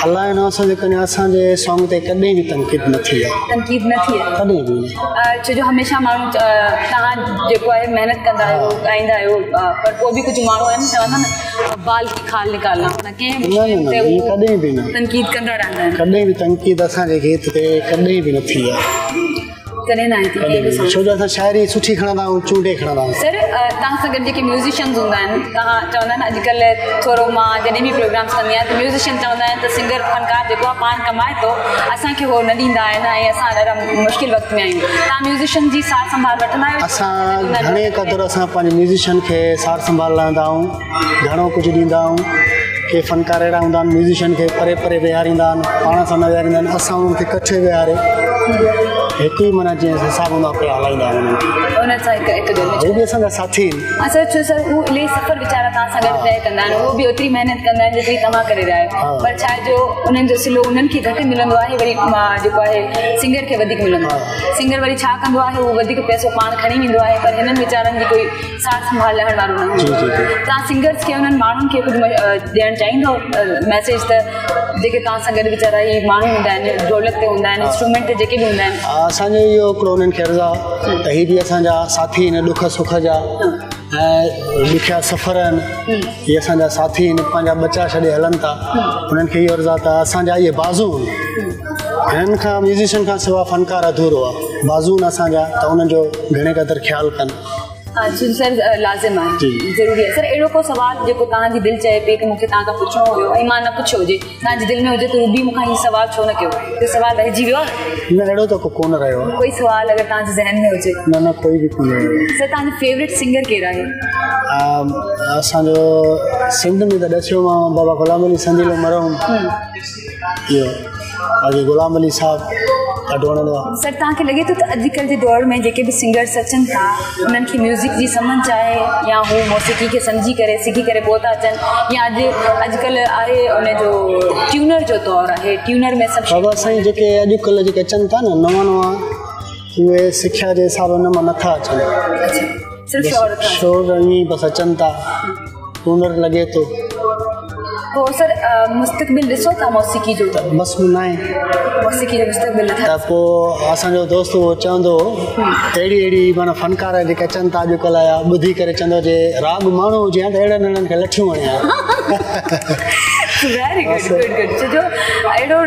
अलाए न असांजे कॾहिं असांजे सॉन्ग ते कॾहिं बि तनक़ीद न थी आहे, तनक़ीद न थी आहे कॾहिं बि छो जो हमेशह माण्हू तव्हां जेको आहे महिनत कंदा आहियो, ॻाईंदा आहियो, पर पोइ बि कुझु माण्हू आहिनि चवंदा न बाल की खाल निकालना, कॾहिं बि न तनक़ीद कंदा रहंदा आहिनि, कॾहिं बि तनक़ीद असांजे गीत ते कॾहिं बि न थी आहे, कॾहिं न आहे। छो जो असां शाइरी सुठी खणंदा आहियूं, चूंडे खणंदा आहियूं। सर तव्हां सां गॾु जेके म्यूज़िशियन्स हूंदा आहिनि, तव्हां चवंदा आहिनि अॼुकल्ह थोरो मां जॾहिं बि प्रोग्राम्स कंदी आहियां त म्यूज़िशियन चवंदा आहिनि त सिंगर फनकार जेको आहे पाण कमाए थो, असांखे उहो न ॾींदा आहिनि ऐं असां ॾाढा मुश्किल वक़्त में आहियूं। तव्हां म्यूज़िशियन जी सार संभाल वठंदा आहियो? असां घणे क़दुरु असां पंहिंजे म्यूज़िशियन खे सार संभाल लहंदा आहियूं, घणो कुझु ॾींदा आहियूं। के फनकार अहिड़ा हूंदा आहिनि म्यूज़िशियन खे परे परे विहारींदा आहिनि, पाण सां न विहारींदा आहिनि, असां उन्हनि खे कठे विहारे हिकु ई माना जीअं हिसाबु हूंदो आहे पिया हलाईंदा आहियूं उन्हनि सां हिकु उहे बि असांजा साथी आहिनि। अच्छा छो सर उहो इलाही सफ़र वीचारा तव्हां सां गॾु तय कंदा आहिनि, उहो बि ओतिरी महिनत कंदा आहिनि जेतिरी तव्हां करे रहिया आहियो, पर छा जो उन्हनि जो सिलो उन्हनि खे घटि मिलंदो आहे, वरी जेको आहे सिंगर खे वधीक मिलंदो आहे। सिंगर वरी छा कंदो आहे, उहो वधीक पैसो पाण खणी वेंदो आहे, पर हिननि वीचारनि जी कोई सार संभाल लहण वारो न हूंदो। तव्हां सिंगर्स खे उन्हनि माण्हुनि खे कुझु ॾियणु चाहींदो मैसेज त जेके तव्हां सां गॾु वीचारा इहे माण्हू हूंदा आहिनि, ढोलक ते हूंदा आहिनि, इंस्ट्रूमेंट ते जेके बि हूंदा आहिनि? असांजो इहो हिकिड़ो उन्हनि खे अर्ज़ु आहे त हीअ बि असांजा साथी आहिनि ॾुख सुख जा ऐं ॾुखिया सफ़र आहिनि, इहे असांजा साथी आहिनि, पंहिंजा बचा छॾे हलनि था, उन्हनि खे इहो अर्ज़ु आहे त असांजा इहे बाज़ू आहिनि, हिननि खां म्यूज़िशियन खां सवाइ फनकार अधूरो आहे, बाज़ू आहिनि असांजा, त उन्हनि जो घणे क़दुरु ख़्यालु कनि। सर लाज़िम आहे, ज़रूरी आहे। सर अहिड़ो को सुवाल जेको तव्हांजी दिलि चए पई की मूंखे तव्हां खां पुछिणो हुयो ऐं मां न पुछियो हुजे, तव्हांजी दिलि में हुजे त बि मूंखां हीउ सुवाल छो न कयो, कोई सुवाल रहिजी वियो आहे? न अहिड़ो त कोन रहियो आहे, कोई सुवाल अगरि तव्हांजे ज़हन में हुजे? न कोई बि कोन रहियो। सर तव्हांजो फेवरेट सिंगर केरु आहे? असांजो सिंध में त ॾसियो मां बाबा गुलाम अली संजीलो मरहूम, इहो बाक़ी गुलाम अली साहब ॾाढो वणंदो आहे। सर तव्हांखे लॻे थो त अॼुकल्ह जे दौर में जेके बि सिंगर्स अचनि था उन्हनि खे म्यूज़िक जी सम्झ आहे या हू मौसीक़ी खे सम्झी करे सिखी करे पोइ था अचनि, या अॼुकल्ह आहे उनजो ट्यूनर जो दौरु आहे, ट्यूनर में सभु बाबा साईं जेके अॼुकल्ह जेके अचनि था न नवां नवां, उहे सिख्या जे हिसाब हुन मां नथा अचनि, शोर ईअं बसि अचनि था, ट्यूनर लॻे थो। पोइ सर मुस्तक़बिल ॾिसो था मौसीक़ी जो? बसि न आहे मौसीक़ी जो मुस्तक़बिल नथा। त पोइ असांजो दोस्त उहो चवंदो अहिड़ी अहिड़ी माना फनकार जेके अचनि था अॼुकल्ह आया, ॿुधी करे चवंदो जे राग माण्हू हुजे त अहिड़नि अहिड़नि खे लठियूं वणिया। Very good good good. छो जो अहिड़ो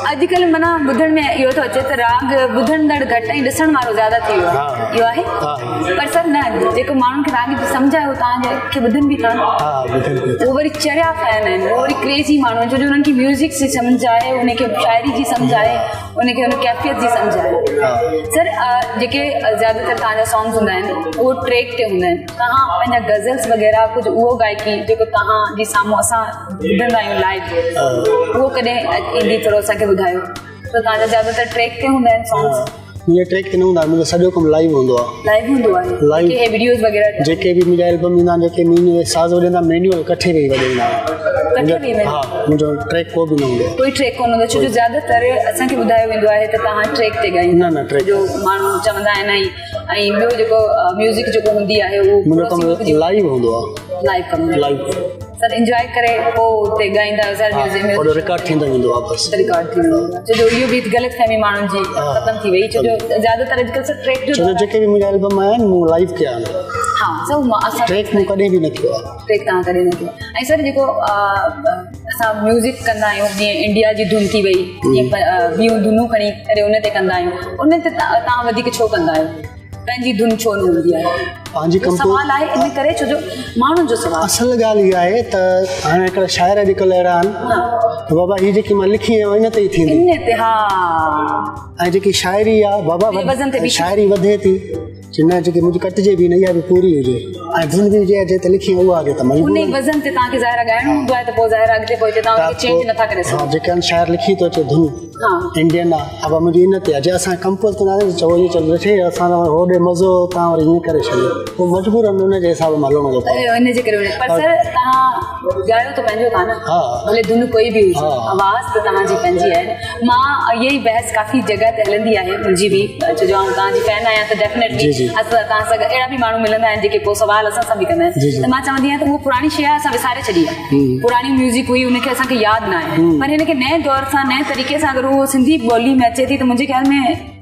अॼुकल्ह माना ॿुधण में इहो थो अचे त राग ॿुधंदड़ घटि ऐं ॾिसण वारो ज़्यादा थी वियो आहे, इहो आहे? पर सर न, जेको माण्हुनि खे राग जी सम्झ आहे उहो तव्हांखे ॿुधनि बि था, उहो वरी चरिया फैन आहिनि, उहो वरी क्रेज़ी माण्हू आहिनि, छो जो उन्हनि खे म्यूज़िक जी सम्झ आहे, उनखे शाइरी जी सम्झ आहे, उनखे उन कैफ़ियत जी सम्झ आहे। सर जेके ज़्यादातर तव्हांजा सॉन्ग्स हूंदा आहिनि उहो ट्रैक ते हूंदा आहिनि, तव्हां पंहिंजा गज़ल्स वग़ैरह कुझु उहो गायकी जेको तव्हांजी साम्हूं असां ॿुधंदा आहियूं लाइव, उहो कॾहिं ईंदी थोरो असांखे ॿुधायो? त तव्हांजा ज़्यादातर ट्रैक ते हूंदा आहिनि सॉन्ग्स? मुंहिंजे ट्रैक ते न हूंदा आहे, मुंहिंजो सॼो कमु लाइव हूंदो आहे। लाइव हूंदो आहे? लाइव के वीडियोस वग़ैरह जेके बि मुंहिंजा एल्बम ईंदा आहिनि, जेके मुंहिंजे साज़ वॼंदा मैन्युअल इकट्ठे वेही वॼाईंदा हा, मुंहिंजो ट्रैक को बि न हूंदो आहे। कोई ट्रैक कोन हूंदो छो जो ज़्यादातर असांखे ॿुधायो वेंदो आहे त तव्हां ट्रैक ते ॻाईंदा? न ट्रैक जो माण्हू चवंदा आहिनि ऐं ॿियो जेको म्यूज़िक जेको हूंदी आहे उहो मुंहिंजो कमु लाइव हूंदो आहे। लाइव कमु लाइव सर एंजॉय करे पोइ उते ॻाईंदा आहियो सर म्यूज़िक में? और रिकॉर्ड थींदो वेंदो आहे बसि। रिकॉर्ड थी वेंदो छो जो इहो बि ग़लतफ़हमी माण्हुनि जी ख़तमु थी वई छो जो ज़्यादातर अॼुकल्ह सर ट्रैक जो जेके बि मुंहिंजा एल्बम आया आहिनि मूं लाइव कया आहिनि। हा सभु असां ट्रैक मूं कॾहिं बि न कयो आहे। ट्रैक तव्हां कॾहिं न कयो? ऐं सर जेको असां म्यूज़िक कंदा आहियूं जीअं इंडिया जी धुन थी वई, जीअं ॿियूं धुनूं खणी करे उन ते कंदा आहियूं, उन ते तव्हां वधीक छो कंदा आहियो? पंहिंजी धुन छो न हूंदी आहे? पंहिंजी सवाल आहे इन करे छो जो माण्हुनि जो सवाल। असल ॻाल्हि इहा आहे त हाणे हिकिड़ा शाइर अॼुकल्ह अहिड़ा आहिनि त बाबा हीअ जेकी मां लिखी आहियां इन ते ई थींदी। इन ते हा। ऐं जेकी शाइरी आहे बाबा शाइरी वधे थी न, जेकी मुंहिंजी कटिजे बि न, इहा बि पूरी हुजे ऐं धुन बि हुजे जिते लिखी उहा अॻे त मजबूर उन वज़न ते तव्हांखे ज़ाहिर ॻाइणो हूंदो आहे त पोइ ज़ाहिर अॻिते पोइ तव्हां चेंज नथा करे सघो। जेके शाइर लिखी थो अचे धुन इंडियन आहे, अब मुंहिंजी इन ते आहे जे असां कंपोज़ कंदा आहियूं चओ इहो चल वेठे असां होॾे मज़ो तव्हां वरी ईअं करे छॾियो, पोइ मजबूर आहिनि उनजे हिसाब सां हलणो थो पए। इन जे करे पर सर तव्हां ॻायो त पंहिंजो था न, भले धुन कोई बि हुजे, आवाज़ त तव्हांजी पंहिंजी आहे। मां इहा ई बहस काफ़ी जॻह ते हलंदी आहे मुंहिंजी बि, छो जो तव्हांजी फैन आहियां त डेफिनेटली असां तव्हां सां अहिड़ा बि माण्हू मिलंदा आहिनि जेके पोइ सवाल असां सां बि कंदा आहिनि त मां चवंदी आहियां त उहा पुराणी शइ असां विसारे छॾी आहे। पुराणी म्यूज़िक हुई उनखे असांखे यादि न आहे, पर हिनखे नए दौर सां नए तरीक़े सां अगरि उहो सिंधी ॿोली में अचे थी त मुंहिंजे ख़्याल में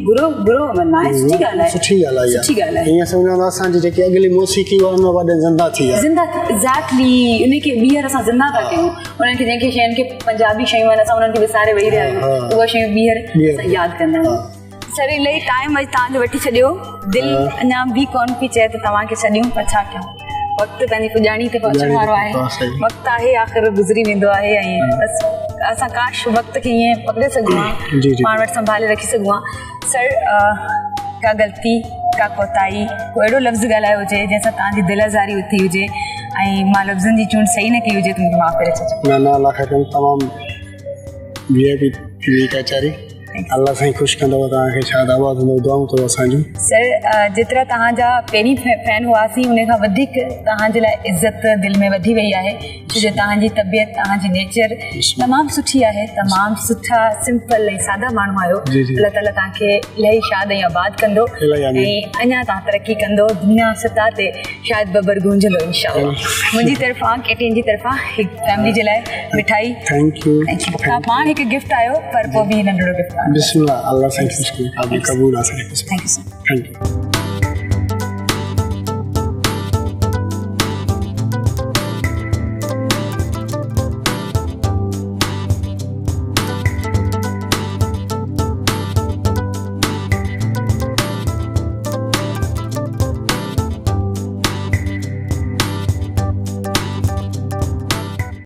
बुरो न आहे, सुठी ॻाल्हि आहे। सुठी ॻाल्हि आहे। ईअं सम्झो असांजी जेकी अॻिली मौसीक़ी हुआ उन वॾे ज़िंदा थी आहे। ज़िंदा एग्ज़ैक्टली उनखे ॿीहर असां ज़िंदा था कयूं। उन्हनि खे जेके शयुनि खे पंजाबी शयूं आहिनि असां उन्हनि खे विसारे वेही रहिया आहियूं, उहा शयूं ॿीहर यादि कंदा आहियूं। सर इलाही टाइम अॼु तव्हांजो वठी छॾियो, दिलि अञा बि कोन पई चए त तव्हांखे छॾियूं, पर छा कयूं, वक़्तु पंहिंजी पुॼाणी ते पहुचण वारो आहे। वक़्तु आहे आख़िर गुज़री वेंदो आहे ऐं बसि असां काश वक़्त खे ईअं पकिड़े सघूं हा, पाण वटि संभाले रखी सघूं हा। सर का ग़लती का कोताही को अहिड़ो लफ़्ज़ ॻाल्हायो हुजे जंहिंसां तव्हांजी दिलज़ारी उथी हुजे ऐं मां लफ़्ज़नि जी चूंड सही न कई हुजे त मूंखे माफ़ करे छॾिजो। न अलाह तमामु वीआईपी कचहरी अल्लाह साईं ख़ुशि कंदव तव्हांखे, छा आवाज़ हूंदो दुआऊं अथव असांजूं। सर जेतिरा तव्हांजा पहिरीं फैन हुआसीं उन खां वधीक तव्हांजे लाइ इज़त दिलि में वधी वई आहे, छो जो तव्हांजी तबियत तव्हांजी नेचर तमामु सुठी आहे, तमामु सुठा सिंपल ऐं सादा माण्हू आहियो। अलाह ताला तव्हांखे इलाही शाद ऐं आबाद कंदो ऐं अञा तव्हां तरक़ी कंदो, दुनिया सतह ते शायदि बबर गूंजंदो इंशाअल्लाह। मुंहिंजी तरफ़ां केटीन जी तरफ़ां हिकु फैमिली जे लाइ मिठाई। Thank U. पाण हिकु गिफ्ट आयो पर पोइ बि नंढड़ो गिफ्ट। बिस्मिल्लाह, अल्लाह साईं ख़ुशि करे, आप कबूल आ सके। Thank U sir. Thank U.